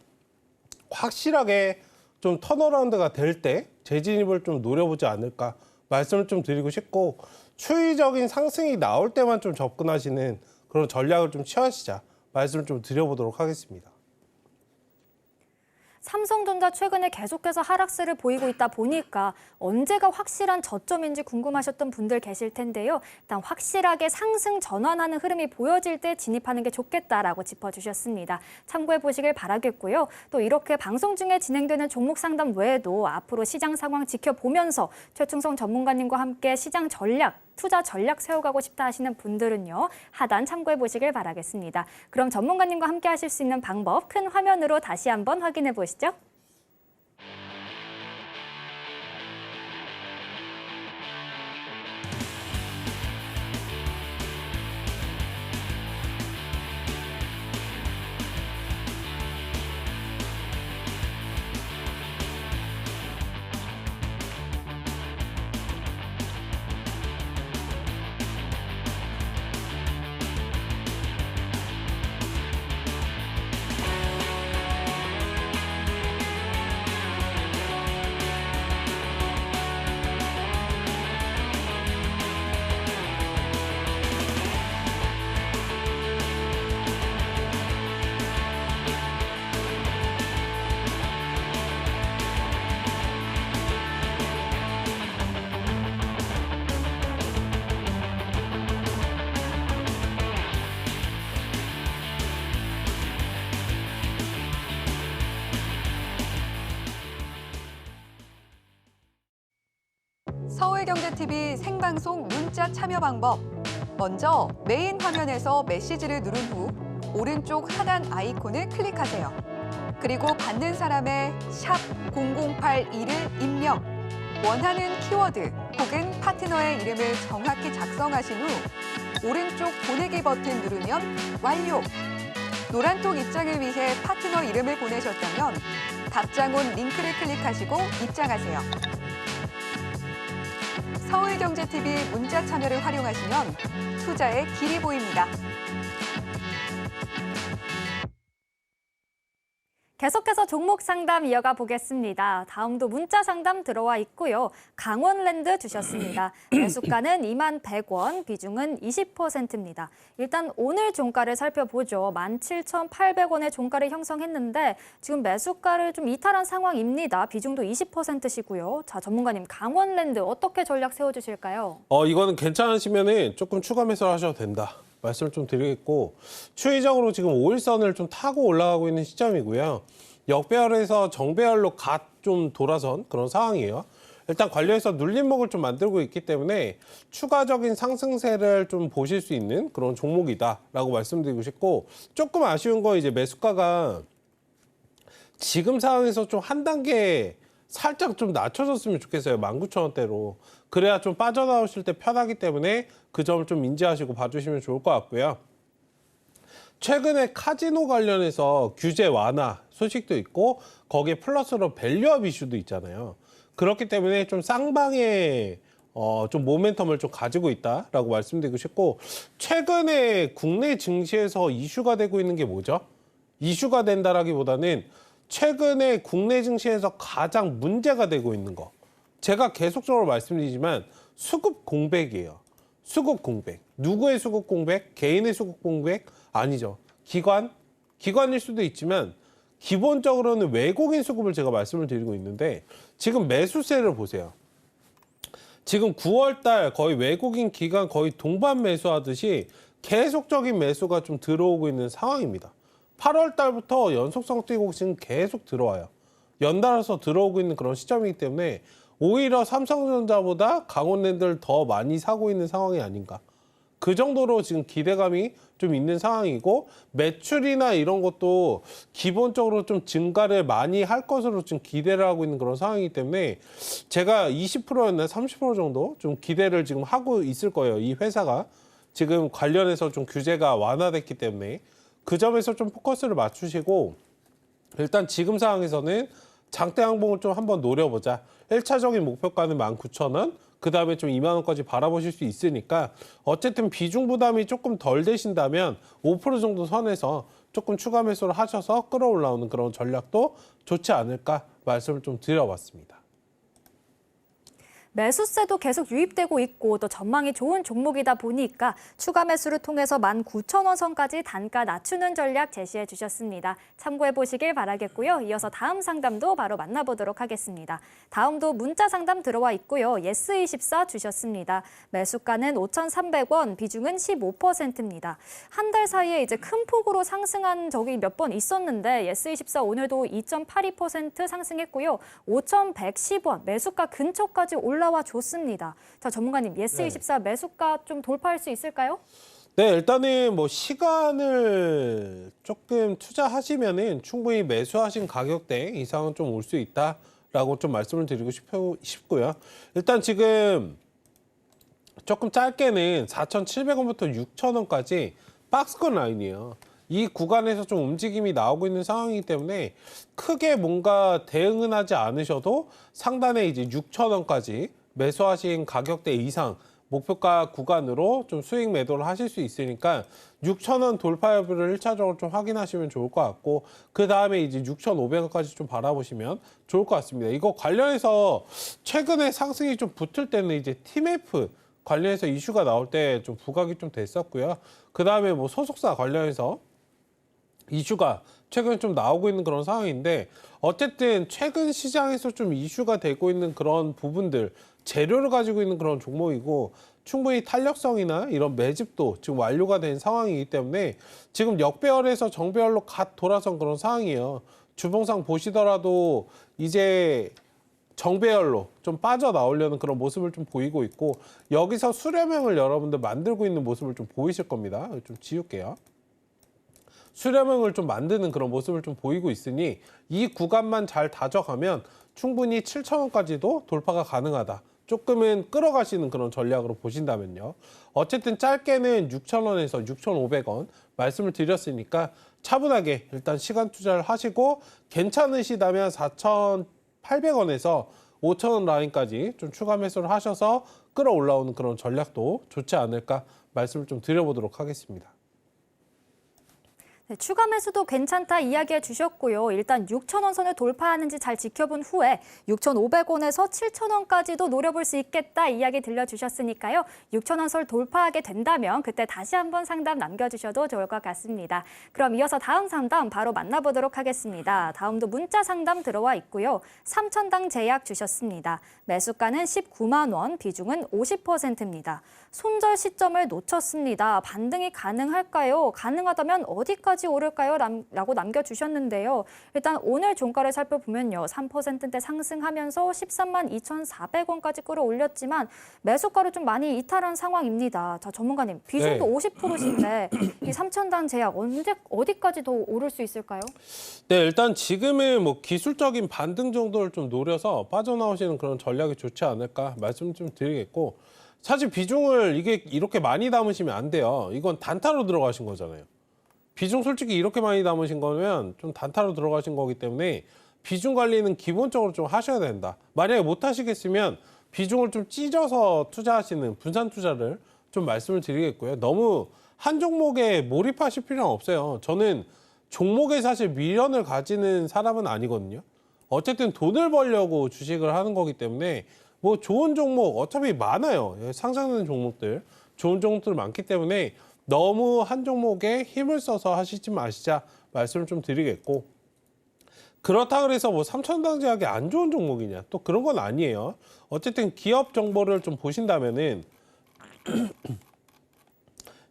확실하게 좀 턴어라운드가 될 때 재진입을 좀 노려보지 않을까 말씀을 좀 드리고 싶고, 추이적인 상승이 나올 때만 좀 접근하시는 그런 전략을 좀 취하시자 말씀을 좀 드려보도록 하겠습니다. 삼성전자 최근에 계속해서 하락세를 보이고 있다 보니까 언제가 확실한 저점인지 궁금하셨던 분들 계실 텐데요. 일단 확실하게 상승 전환하는 흐름이 보여질 때 진입하는 게 좋겠다라고 짚어주셨습니다. 참고해 보시길 바라겠고요. 또 이렇게 방송 중에 진행되는 종목 상담 외에도 앞으로 시장 상황 지켜보면서 최충성 전문가님과 함께 시장 전략, 투자 전략 세워가고 싶다 하시는 분들은요, 하단 참고해 보시길 바라겠습니다. 그럼 전문가님과 함께 하실 수 있는 방법 큰 화면으로 다시 한번 확인해 보시죠. 서울경제TV 생방송 문자 참여 방법. 먼저 메인 화면에서 메시지를 누른 후 오른쪽 하단 아이콘을 클릭하세요. 그리고 받는 사람의 샵 0082를 입력, 원하는 키워드 혹은 파트너의 이름을 정확히 작성하신 후 오른쪽 보내기 버튼 누르면 완료. 노란톡 입장을 위해 파트너 이름을 보내셨다면 답장 온 링크를 클릭하시고 입장하세요. 서울경제TV 문자 참여를 활용하시면 투자의 길이 보입니다. 계속해서 종목 상담 이어가 보겠습니다. 다음도 문자 상담 들어와 있고요. 강원랜드 주셨습니다. 매수가는 21,100원, 비중은 20%입니다. 일단 오늘 종가를 살펴보죠. 17,800원의 종가를 형성했는데 지금 매수가를 좀 이탈한 상황입니다. 비중도 20%시고요. 자, 전문가님, 강원랜드 어떻게 전략 세워주실까요? 이거는 괜찮으시면은 조금 추가 매수를 하셔도 된다 말씀을 좀 드리겠고, 추이적으로 지금 5일선을 좀 타고 올라가고 있는 시점이고요. 역배열에서 정배열로 갓 좀 돌아선 그런 상황이에요. 일단 관련해서 눌림목을 좀 만들고 있기 때문에 추가적인 상승세를 좀 보실 수 있는 그런 종목이다라고 말씀드리고 싶고, 조금 아쉬운 건 이제 매수가가 지금 상황에서 좀 한 단계 살짝 좀 낮춰졌으면 좋겠어요. 19,000원대로. 그래야 좀 빠져나오실 때 편하기 때문에 그 점을 좀 인지하시고 봐주시면 좋을 것 같고요. 최근에 카지노 관련해서 규제 완화 소식도 있고 거기에 플러스로 밸류업 이슈도 있잖아요. 그렇기 때문에 좀 쌍방의 좀 모멘텀을 좀 가지고 있다라고 말씀드리고 싶고, 최근에 국내 증시에서 이슈가 되고 있는 게 뭐죠? 이슈가 된다라기보다는 최근에 국내 증시에서 가장 문제가 되고 있는 거. 제가 계속적으로 말씀드리지만 수급 공백이에요. 수급 공백. 누구의 수급 공백? 개인의 수급 공백? 아니죠. 기관일 수도 있지만 기본적으로는 외국인 수급을 제가 말씀을 드리고 있는데, 지금 매수세를 보세요. 지금 9월 달 거의 외국인 기관 거의 동반 매수하듯이 계속적인 매수가 좀 들어오고 있는 상황입니다. 8월 달부터 연속성 띄고 지금 계속 들어와요. 연달아서 들어오고 있는 그런 시점이기 때문에 오히려 삼성전자보다 강원랜드를 더 많이 사고 있는 상황이 아닌가. 그 정도로 지금 기대감이 좀 있는 상황이고, 매출이나 이런 것도 기본적으로 좀 증가를 많이 할 것으로 지금 기대를 하고 있는 그런 상황이기 때문에 제가 20%였나 30% 정도 좀 기대를 지금 하고 있을 거예요. 이 회사가 지금 관련해서 좀 규제가 완화됐기 때문에 그 점에서 좀 포커스를 맞추시고, 일단 지금 상황에서는 장대 항봉을 좀 한번 노려보자. 1차적인 목표가는 19,000원, 그 다음에 좀 2만 원까지 바라보실 수 있으니까, 어쨌든 비중 부담이 조금 덜 되신다면 5% 정도 선에서 조금 추가 매수를 하셔서 끌어올라오는 그런 전략도 좋지 않을까 말씀을 좀 드려봤습니다. 매수세도 계속 유입되고 있고 또 전망이 좋은 종목이다 보니까 추가 매수를 통해서 19,000원 선까지 단가 낮추는 전략 제시해 주셨습니다. 참고해 보시길 바라겠고요. 이어서 다음 상담도 바로 만나보도록 하겠습니다. 다음도 문자 상담 들어와 있고요. 예스24 주셨습니다. 매수가는 5,300원, 비중은 15%입니다. 한 달 사이에 이제 큰 폭으로 상승한 적이 몇 번 있었는데 예스24 오늘도 2.82% 상승했고요. 5,110원, 매수가 근처까지 올라와 줬습니다. 자, 전문가님, 예스24 매수가 좀 돌파할 수 있을까요? 네, 일단은 뭐 시간을 조금 투자하시면은 충분히 매수하신 가격대 이상은 좀 올 수 있다라고 좀 말씀을 드리고 싶고요. 일단 지금 조금 짧게는 4,700원부터 6,000원까지 박스권 라인이에요. 이 구간에서 좀 움직임이 나오고 있는 상황이기 때문에 크게 뭔가 대응은 하지 않으셔도 상단에 이제 6,000원까지 매수하신 가격대 이상 목표가 구간으로 좀 수익 매도를 하실 수 있으니까 6,000원 돌파 여부를 1차적으로 좀 확인하시면 좋을 것 같고, 그 다음에 이제 6,500원까지 좀 바라보시면 좋을 것 같습니다. 이거 관련해서 최근에 상승이 좀 붙을 때는 이제 TMF 관련해서 이슈가 나올 때 좀 부각이 좀 됐었고요. 그 다음에 뭐 소속사 관련해서 이슈가 최근에 좀 나오고 있는 그런 상황인데, 어쨌든 최근 시장에서 좀 이슈가 되고 있는 그런 부분들, 재료를 가지고 있는 그런 종목이고 충분히 탄력성이나 이런 매집도 지금 완료가 된 상황이기 때문에 지금 역배열에서 정배열로 갓 돌아선 그런 상황이에요. 주봉상 보시더라도 이제 정배열로 좀 빠져나오려는 그런 모습을 좀 보이고 있고, 여기서 수렴형을 여러분들 만들고 있는 모습을 좀 보이실 겁니다. 좀 지울게요. 수렴형을 좀 만드는 그런 모습을 좀 보이고 있으니 이 구간만 잘 다져가면 충분히 7,000원까지도 돌파가 가능하다. 조금은 끌어가시는 그런 전략으로 보신다면요. 어쨌든 짧게는 6,000원에서 6,500원 말씀을 드렸으니까 차분하게 일단 시간 투자를 하시고, 괜찮으시다면 4,800원에서 5,000원 라인까지 좀 추가 매수를 하셔서 끌어올라오는 그런 전략도 좋지 않을까 말씀을 좀 드려보도록 하겠습니다. 네, 추가 매수도 괜찮다 이야기해 주셨고요. 일단 6,000원 선을 돌파하는지 잘 지켜본 후에 6,500원에서 7,000원까지도 노려볼 수 있겠다 이야기 들려주셨으니까요. 6,000원 선 돌파하게 된다면 그때 다시 한번 상담 남겨주셔도 좋을 것 같습니다. 그럼 이어서 다음 상담 바로 만나보도록 하겠습니다. 다음도 문자 상담 들어와 있고요. 3,000당 제약 주셨습니다. 매수가는 19만 원, 비중은 50%입니다. 손절 시점을 놓쳤습니다. 반등이 가능할까요? 가능하다면 어디까지 오를까요? 라고 남겨주셨는데요. 일단 오늘 종가를 살펴보면요. 3%대 상승하면서 13만 2,400원까지 끌어올렸지만 매수가를 좀 많이 이탈한 상황입니다. 자, 전문가님, 비중도 50%신데 이 3,000당 제약 어디까지 더 오를 수 있을까요? 네, 일단 지금은 뭐 기술적인 반등 정도를 좀 노려서 빠져나오시는 그런 전략이 좋지 않을까 말씀 좀 드리겠고, 사실 비중을 이게 이렇게 많이 담으시면 안 돼요. 이건 단타로 들어가신 거잖아요. 비중 솔직히 이렇게 많이 담으신 거면 좀 단타로 들어가신 거기 때문에 비중 관리는 기본적으로 좀 하셔야 된다. 만약에 못 하시겠으면 비중을 좀 찢어서 투자하시는 분산 투자를 좀 말씀을 드리겠고요. 너무 한 종목에 몰입하실 필요는 없어요. 저는 종목에 사실 미련을 가지는 사람은 아니거든요. 어쨌든 돈을 벌려고 주식을 하는 거기 때문에 뭐 좋은 종목 어차피 많아요. 상장되는 종목들 좋은 종목들 많기 때문에 너무 한 종목에 힘을 써서 하시지 마시자 말씀을 좀 드리겠고, 그렇다 그래서 뭐 삼천당제약이 안 좋은 종목이냐 또 그런 건 아니에요. 어쨌든 기업 정보를 좀 보신다면은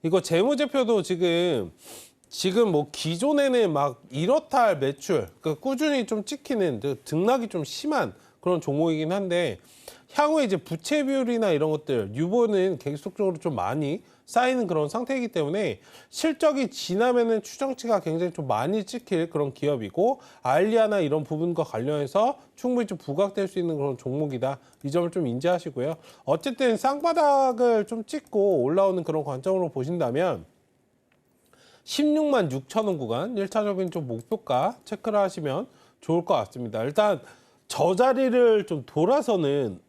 이거 재무제표도 지금 뭐 기존에는 막 이렇다 할 매출, 그 꾸준히 좀 찍히는 등락이 좀 심한 그런 종목이긴 한데, 향후에 이제 부채 비율이나 이런 것들 유보는 계속적으로 좀 많이 쌓이는 그런 상태이기 때문에 실적이 지나면은 추정치가 굉장히 좀 많이 찍힐 그런 기업이고, 알리아나 이런 부분과 관련해서 충분히 좀 부각될 수 있는 그런 종목이다. 이 점을 좀 인지하시고요. 어쨌든 쌍바닥을 좀 찍고 올라오는 그런 관점으로 보신다면 16만 6천 원 구간 1차적인 좀 목표가 체크를 하시면 좋을 것 같습니다. 일단 저 자리를 좀 돌아서는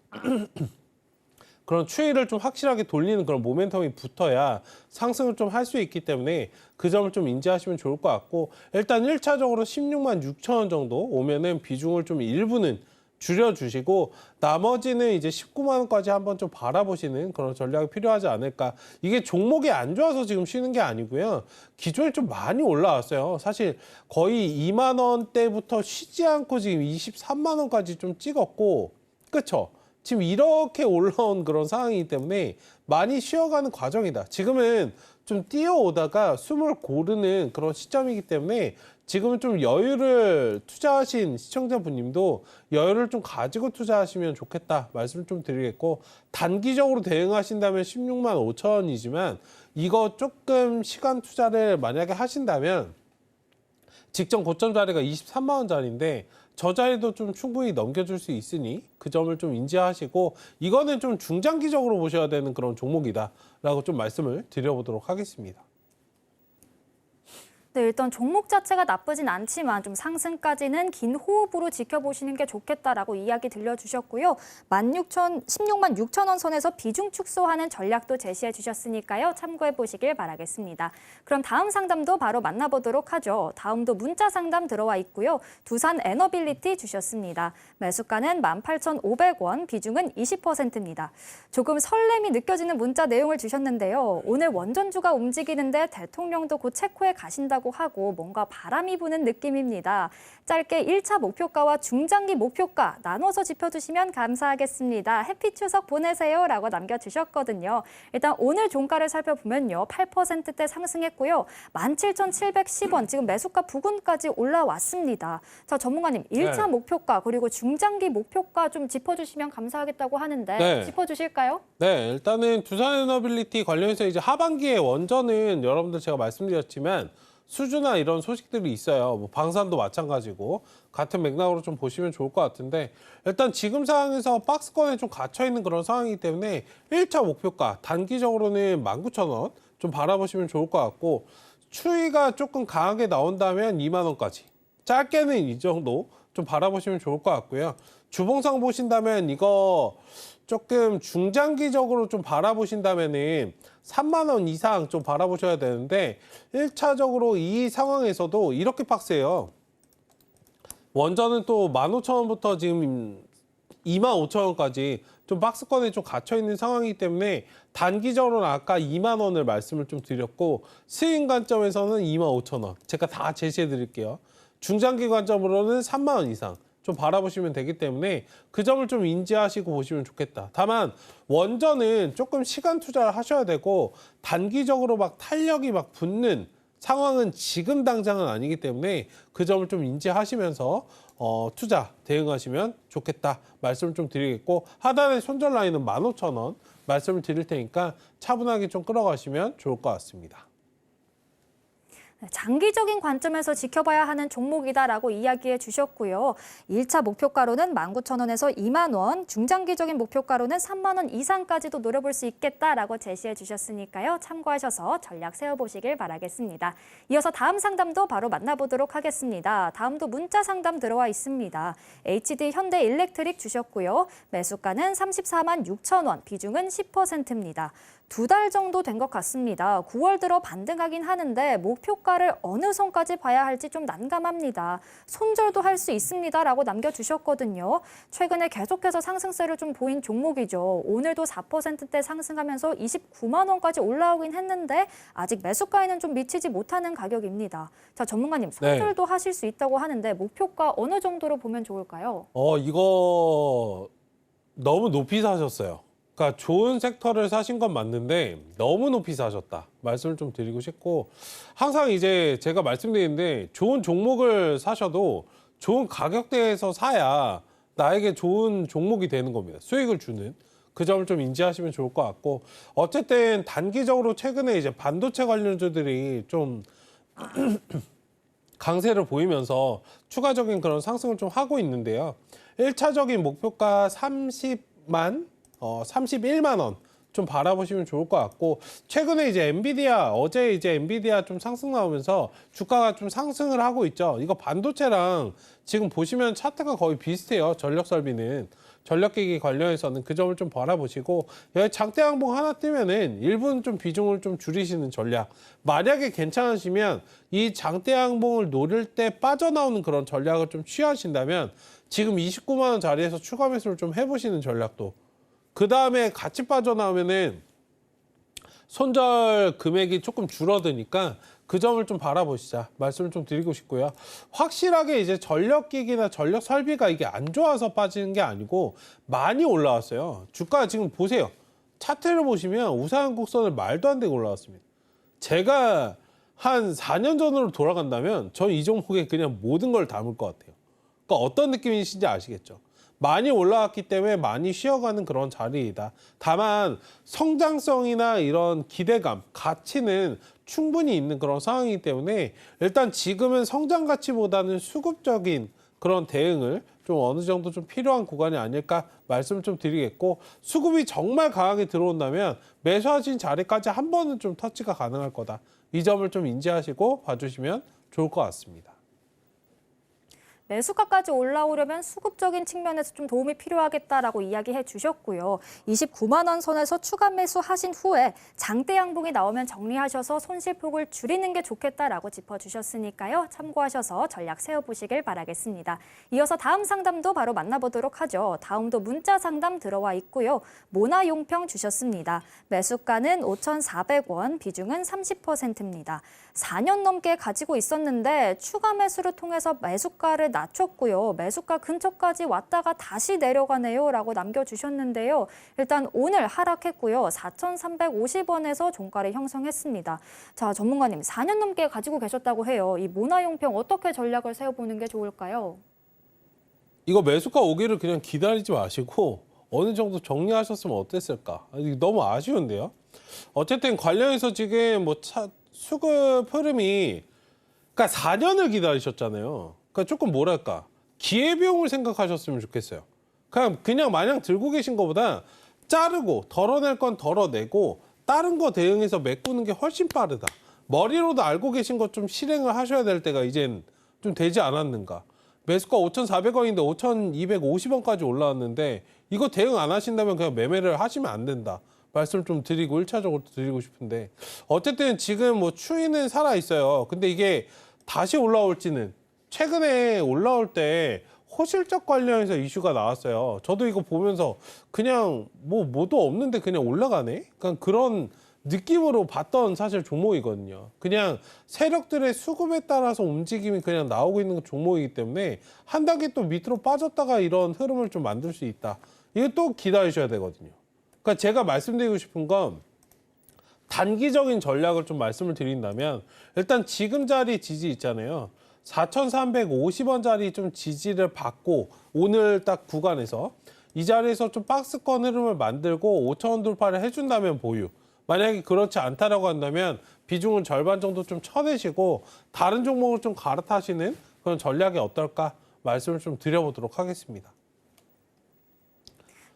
그런 추이를 좀 확실하게 돌리는 그런 모멘텀이 붙어야 상승을 좀 할 수 있기 때문에 그 점을 좀 인지하시면 좋을 것 같고, 일단 1차적으로 16만 6천 원 정도 오면은 비중을 좀 일부는 줄여주시고 나머지는 이제 19만 원까지 한번 좀 바라보시는 그런 전략이 필요하지 않을까. 이게 종목이 안 좋아서 지금 쉬는 게 아니고요. 기존에 좀 많이 올라왔어요. 사실 거의 2만 원대부터 쉬지 않고 지금 23만 원까지 좀 찍었고, 그렇죠? 지금 이렇게 올라온 그런 상황이기 때문에 많이 쉬어가는 과정이다. 지금은 좀 뛰어오다가 숨을 고르는 그런 시점이기 때문에 지금은 좀 여유를 투자하신 시청자분님도 여유를 좀 가지고 투자하시면 좋겠다 말씀 좀 드리겠고, 단기적으로 대응하신다면 16만 5천 원이지만 이거 조금 시간 투자를 만약에 하신다면 직전 고점 자리가 23만 원짜리인데 저 자리도 좀 충분히 넘겨줄 수 있으니 그 점을 좀 인지하시고, 이거는 좀 중장기적으로 보셔야 되는 그런 종목이다라고 좀 말씀을 드려보도록 하겠습니다. 네, 일단 종목 자체가 나쁘진 않지만 좀 상승까지는 긴 호흡으로 지켜보시는 게 좋겠다라고 이야기 들려주셨고요. 16만 6천 원 선에서 비중 축소하는 전략도 제시해 주셨으니까요. 참고해 보시길 바라겠습니다. 그럼 다음 상담도 바로 만나보도록 하죠. 다음도 문자 상담 들어와 있고요. 두산 에너빌리티 주셨습니다. 매수가는 18,500원, 비중은 20%입니다. 조금 설렘이 느껴지는 문자 내용을 주셨는데요. 오늘 원전주가 움직이는데 대통령도 곧 체코에 가신다고 하고 뭔가 바람이 부는 느낌입니다. 짧게 1차 목표가와 중장기 목표가 나눠서 짚어주시면 감사하겠습니다. 해피 추석 보내세요 라고 남겨주셨거든요. 일단 오늘 종가를 살펴보면요. 8%대 상승했고요. 17,710원, 지금 매수가 부근까지 올라왔습니다. 자, 전문가님, 1차 목표가 그리고 중장기 목표가 좀 짚어주시면 감사하겠다고 하는데 짚어주실까요? 네, 일단은 두산에너빌리티 관련해서 이제 하반기에 원전은 여러분들 제가 말씀드렸지만 수주나 이런 소식들이 있어요. 뭐 방산도 마찬가지고 같은 맥락으로 좀 보시면 좋을 것 같은데, 일단 지금 상황에서 박스권에 좀 갇혀있는 그런 상황이기 때문에 1차 목표가 단기적으로는 19,000원 좀 바라보시면 좋을 것 같고, 추이가 조금 강하게 나온다면 2만 원까지, 짧게는 이 정도 좀 바라보시면 좋을 것 같고요. 주봉상 보신다면 이거 조금 중장기적으로 좀 바라보신다면은 3만 원 이상 좀 바라보셔야 되는데, 1차적으로 이 상황에서도 이렇게 빡세요. 원전은 또 15,000원부터 지금 25,000원까지 좀 박스권에 좀 갇혀있는 상황이기 때문에 단기적으로는 아까 2만 원을 말씀을 좀 드렸고, 스윙 관점에서는 25,000원 제가 다 제시해 드릴게요. 중장기 관점으로는 3만 원 이상 좀 바라보시면 되기 때문에 그 점을 좀 인지하시고 보시면 좋겠다. 다만 원전은 조금 시간 투자를 하셔야 되고 단기적으로 막 탄력이 막 붙는 상황은 지금 당장은 아니기 때문에 그 점을 좀 인지하시면서 투자 대응하시면 좋겠다 말씀을 좀 드리겠고, 하단의 손절 라인은 15,000원 말씀을 드릴 테니까 차분하게 좀 끌어가시면 좋을 것 같습니다. 장기적인 관점에서 지켜봐야 하는 종목이다라고 이야기해 주셨고요. 1차 목표가로는 19,000원에서 2만 원, 중장기적인 목표가로는 3만 원 이상까지도 노려볼 수 있겠다라고 제시해 주셨으니까요. 참고하셔서 전략 세워보시길 바라겠습니다. 이어서 다음 상담도 바로 만나보도록 하겠습니다. 다음도 문자 상담 들어와 있습니다. HD 현대 일렉트릭 주셨고요. 매수가는 34만 6천 원, 비중은 10%입니다. 2달 정도 된 것 같습니다. 9월 들어 반등하긴 하는데 목표가를 어느 선까지 봐야 할지 좀 난감합니다. 손절도 할 수 있습니다라고 남겨주셨거든요. 최근에 계속해서 상승세를 좀 보인 종목이죠. 오늘도 4%대 상승하면서 29만 원까지 올라오긴 했는데 아직 매수가에는 좀 미치지 못하는 가격입니다. 자, 전문가님, 손절도 하실 수 있다고 하는데 목표가 어느 정도로 보면 좋을까요? 이거 너무 높이 사셨어요. 그러니까 좋은 섹터를 사신 건 맞는데 너무 높이 사셨다. 말씀을 좀 드리고 싶고, 항상 이제 제가 말씀드리는데 좋은 종목을 사셔도 좋은 가격대에서 사야 나에게 좋은 종목이 되는 겁니다. 수익을 주는. 그 점을 좀 인지하시면 좋을 것 같고, 어쨌든 단기적으로 최근에 이제 반도체 관련주들이 좀 강세를 보이면서 추가적인 그런 상승을 좀 하고 있는데요. 1차적인 목표가 31만 원 좀 바라보시면 좋을 것 같고, 최근에 이제 어제 이제 엔비디아 좀 상승 나오면서 주가가 좀 상승을 하고 있죠. 이거 반도체랑 지금 보시면 차트가 거의 비슷해요. 전력 설비는. 전력기기 관련해서는 그 점을 좀 바라보시고, 여기 장대 양봉 하나 뜨면은 일부는 좀 비중을 좀 줄이시는 전략. 만약에 괜찮으시면 이 장대 양봉을 노릴 때 빠져나오는 그런 전략을 좀 취하신다면 지금 29만 원 자리에서 추가 매수를 좀 해보시는 전략도. 그 다음에 같이 빠져나오면은 손절 금액이 조금 줄어드니까 그 점을 좀 바라보시자 말씀을 좀 드리고 싶고요. 확실하게 이제 전력기기나 전력 설비가 이게 안 좋아서 빠지는 게 아니고 많이 올라왔어요. 주가 지금 보세요. 차트를 보시면 우상향곡선을 말도 안 되게 올라왔습니다. 제가 한 4년 전으로 돌아간다면 전 이 종목에 그냥 모든 걸 담을 것 같아요. 그러니까 어떤 느낌이신지 아시겠죠? 많이 올라왔기 때문에 많이 쉬어가는 그런 자리이다. 다만 성장성이나 이런 기대감, 가치는 충분히 있는 그런 상황이기 때문에 일단 지금은 성장 가치보다는 수급적인 그런 대응을 좀 어느 정도 좀 필요한 구간이 아닐까 말씀을 좀 드리겠고, 수급이 정말 강하게 들어온다면 매수하신 자리까지 한 번은 좀 터치가 가능할 거다. 이 점을 좀 인지하시고 봐주시면 좋을 것 같습니다. 매수가까지 올라오려면 수급적인 측면에서 좀 도움이 필요하겠다라고 이야기해 주셨고요. 29만 원 선에서 추가 매수하신 후에 장대 양봉이 나오면 정리하셔서 손실폭을 줄이는 게 좋겠다라고 짚어주셨으니까요. 참고하셔서 전략 세워보시길 바라겠습니다. 이어서 다음 상담도 바로 만나보도록 하죠. 다음도 문자 상담 들어와 있고요. 모나용평 주셨습니다. 매수가는 5,400원, 비중은 30%입니다. 4년 넘게 가지고 있었는데 추가 매수를 통해서 매수가를 낮췄고요. 매수가 근처까지 왔다가 다시 내려가네요 라고 남겨주셨는데요. 일단 오늘 하락했고요. 4,350원에서 종가를 형성했습니다. 자, 전문가님, 4년 넘게 가지고 계셨다고 해요. 이 모나용평 어떻게 전략을 세워보는 게 좋을까요? 이거 매수가 오기를 그냥 기다리지 마시고 어느 정도 정리하셨으면 어땠을까? 너무 아쉬운데요. 어쨌든 관련해서 지금 수급 흐름이, 그러니까 4년을 기다리셨잖아요. 그러니까 조금 뭐랄까, 기회비용을 생각하셨으면 좋겠어요. 그냥 마냥 들고 계신 것보다 자르고 덜어낼 건 덜어내고 다른 거 대응해서 메꾸는 게 훨씬 빠르다. 머리로도 알고 계신 것 좀 실행을 하셔야 될 때가 이젠 좀 되지 않았는가. 매수가 5,400원인데 5,250원까지 올라왔는데 이거 대응 안 하신다면 그냥 매매를 하시면 안 된다. 말씀 좀 드리고 1차적으로 드리고 싶은데, 어쨌든 지금 추이는 살아 있어요. 근데 이게 다시 올라올지는, 최근에 올라올 때 호실적 관련해서 이슈가 나왔어요. 저도 이거 보면서 그냥 뭐도 없는데 그냥 올라가네? 그러니까 그런 느낌으로 봤던 사실 종목이거든요. 그냥 세력들의 수급에 따라서 움직임이 그냥 나오고 있는 종목이기 때문에 한 단계 또 밑으로 빠졌다가 이런 흐름을 좀 만들 수 있다. 이거 또 기다리셔야 되거든요. 그러니까 제가 말씀드리고 싶은 건 단기적인 전략을 좀 말씀을 드린다면, 일단 지금 자리 지지 있잖아요. 4,350원짜리 좀 지지를 받고 오늘 딱 구간에서 이 자리에서 좀 박스권 흐름을 만들고 5,000원 돌파를 해준다면 보유. 만약에 그렇지 않다라고 한다면 비중은 절반 정도 좀 쳐내시고 다른 종목을 좀 갈아타시는 그런 전략이 어떨까 말씀을 좀 드려보도록 하겠습니다.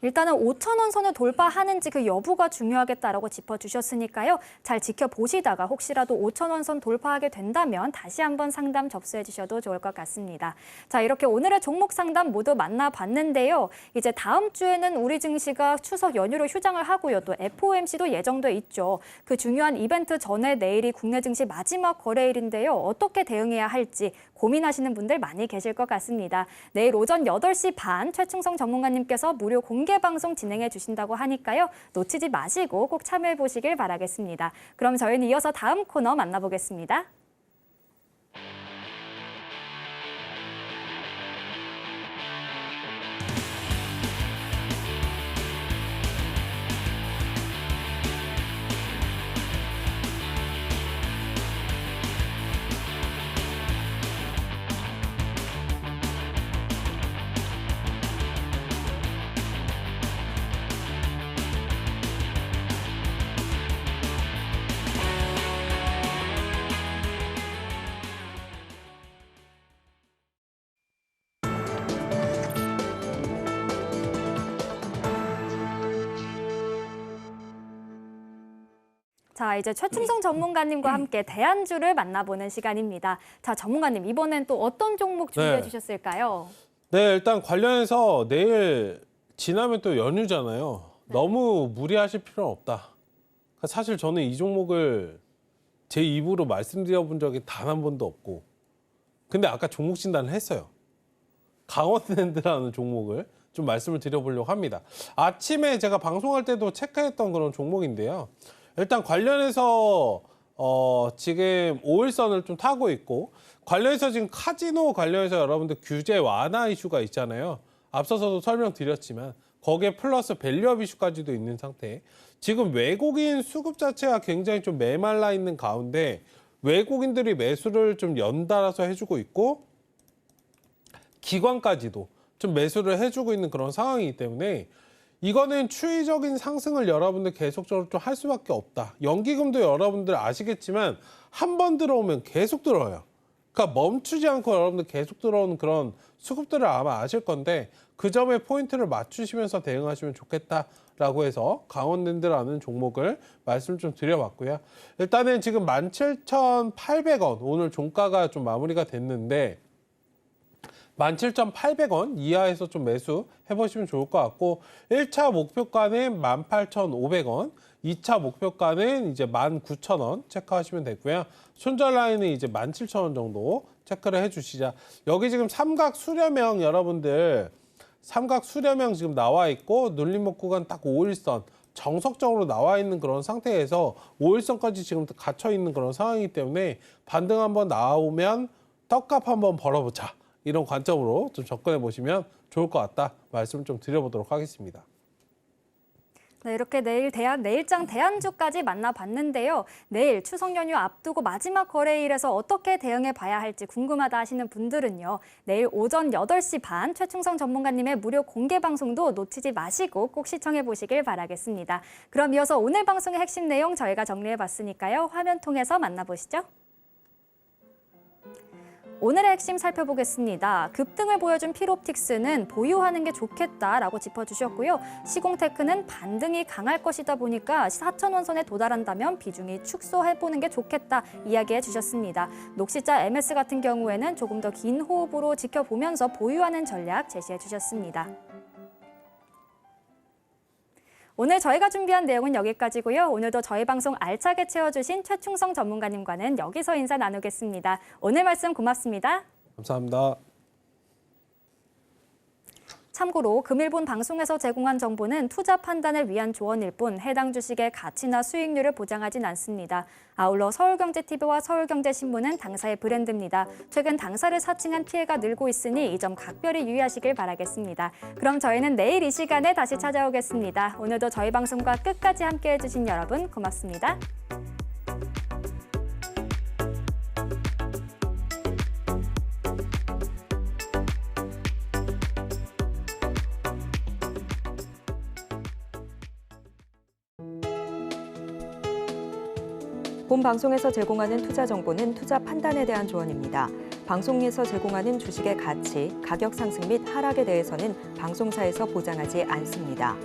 일단은 5,000원 선을 돌파하는지 그 여부가 중요하겠다라고 짚어주셨으니까요. 잘 지켜보시다가 혹시라도 5,000원 선 돌파하게 된다면 다시 한번 상담 접수해 주셔도 좋을 것 같습니다. 자, 이렇게 오늘의 종목 상담 모두 만나봤는데요. 이제 다음 주에는 우리 증시가 추석 연휴로 휴장을 하고요. 또 FOMC도 예정돼 있죠. 그 중요한 이벤트 전에 내일이 국내 증시 마지막 거래일인데요. 어떻게 대응해야 할지 고민하시는 분들 많이 계실 것 같습니다. 내일 오전 8시 반 최충성 전문가님께서 무료 공개 방송 진행해 주신다고 하니까요. 놓치지 마시고 꼭 참여해 보시길 바라겠습니다. 그럼 저희는 이어서 다음 코너 만나보겠습니다. 자, 이제 최충성 전문가님과 함께 대안주를 만나보는 시간입니다. 자, 전문가님, 이번엔 또 어떤 종목 준비해 주셨을까요? 네, 일단 관련해서 내일 지나면 또 연휴잖아요. 너무 무리하실 필요는 없다. 그러니까 사실 저는 이 종목을 제 입으로 말씀드려본 적이 단 한 번도 없고, 근데 아까 종목 진단을 했어요. 강원랜드라는 종목을 좀 말씀을 드려보려고 합니다. 아침에 제가 방송할 때도 체크했던 그런 종목인데요. 일단 관련해서 지금 5일선을 좀 타고 있고, 관련해서 지금 카지노 관련해서 여러분들 규제 완화 이슈가 있잖아요. 앞서서도 설명드렸지만 거기에 플러스 밸류업 이슈까지도 있는 상태. 지금 외국인 수급 자체가 굉장히 좀 메말라 있는 가운데 외국인들이 매수를 좀 연달아서 해주고 있고, 기관까지도 좀 매수를 해주고 있는 그런 상황이기 때문에 이거는 추이적인 상승을 여러분들 계속적으로 좀 할 수밖에 없다. 연기금도 여러분들 아시겠지만 한 번 들어오면 계속 들어와요. 그러니까 멈추지 않고 여러분들 계속 들어오는 그런 수급들을 아마 아실 건데, 그 점에 포인트를 맞추시면서 대응하시면 좋겠다라고 해서 강원랜드라는 종목을 말씀 좀 드려봤고요. 일단은 지금 17,800원 오늘 종가가 좀 마무리가 됐는데 17,800원 이하에서 좀 매수 해보시면 좋을 것 같고, 1차 목표가는 18,500원, 2차 목표가는 이제 19,000원 체크하시면 되고요. 손절 라인은 이제 17,000원 정도 체크를 해주시자. 여기 지금 삼각 수렴형 여러분들, 삼각 수렴형 지금 나와 있고, 눌림목 구간 딱 5일선 정석적으로 나와 있는 그런 상태에서 5일선까지 지금 갇혀 있는 그런 상황이기 때문에 반등 한번 나오면 떡값 한번 벌어보자. 이런 관점으로 좀 접근해 보시면 좋을 것 같다 말씀 좀 드려보도록 하겠습니다. 네, 이렇게 내일장 대안주까지 만나봤는데요. 내일 추석 연휴 앞두고 마지막 거래일에서 어떻게 대응해 봐야 할지 궁금하다 하시는 분들은요. 내일 오전 8시 반 최충성 전문가님의 무료 공개 방송도 놓치지 마시고 꼭 시청해 보시길 바라겠습니다. 그럼 이어서 오늘 방송의 핵심 내용 저희가 정리해 봤으니까요. 화면 통해서 만나보시죠. 오늘의 핵심 살펴보겠습니다. 급등을 보여준 필옵틱스는 보유하는 게 좋겠다라고 짚어주셨고요. 시공테크는 반등이 강할 것이다 보니까 4,000원 선에 도달한다면 비중이 축소해보는 게 좋겠다 이야기해 주셨습니다. 녹시자 MS 같은 경우에는 조금 더 긴 호흡으로 지켜보면서 보유하는 전략 제시해 주셨습니다. 오늘 저희가 준비한 내용은 여기까지고요. 오늘도 저희 방송 알차게 채워주신 최충성 전문가님과는 여기서 인사 나누겠습니다. 오늘 말씀 고맙습니다. 감사합니다. 참고로 금일본 방송에서 제공한 정보는 투자 판단을 위한 조언일 뿐 해당 주식의 가치나 수익률을 보장하진 않습니다. 아울러 서울경제TV와 서울경제신문은 당사의 브랜드입니다. 최근 당사를 사칭한 피해가 늘고 있으니 이 점 각별히 유의하시길 바라겠습니다. 그럼 저희는 내일 이 시간에 다시 찾아오겠습니다. 오늘도 저희 방송과 끝까지 함께해 주신 여러분 고맙습니다. 본 방송에서 제공하는 투자 정보는 투자 판단에 대한 조언입니다. 방송에서 제공하는 주식의 가치, 가격 상승 및 하락에 대해서는 방송사에서 보장하지 않습니다.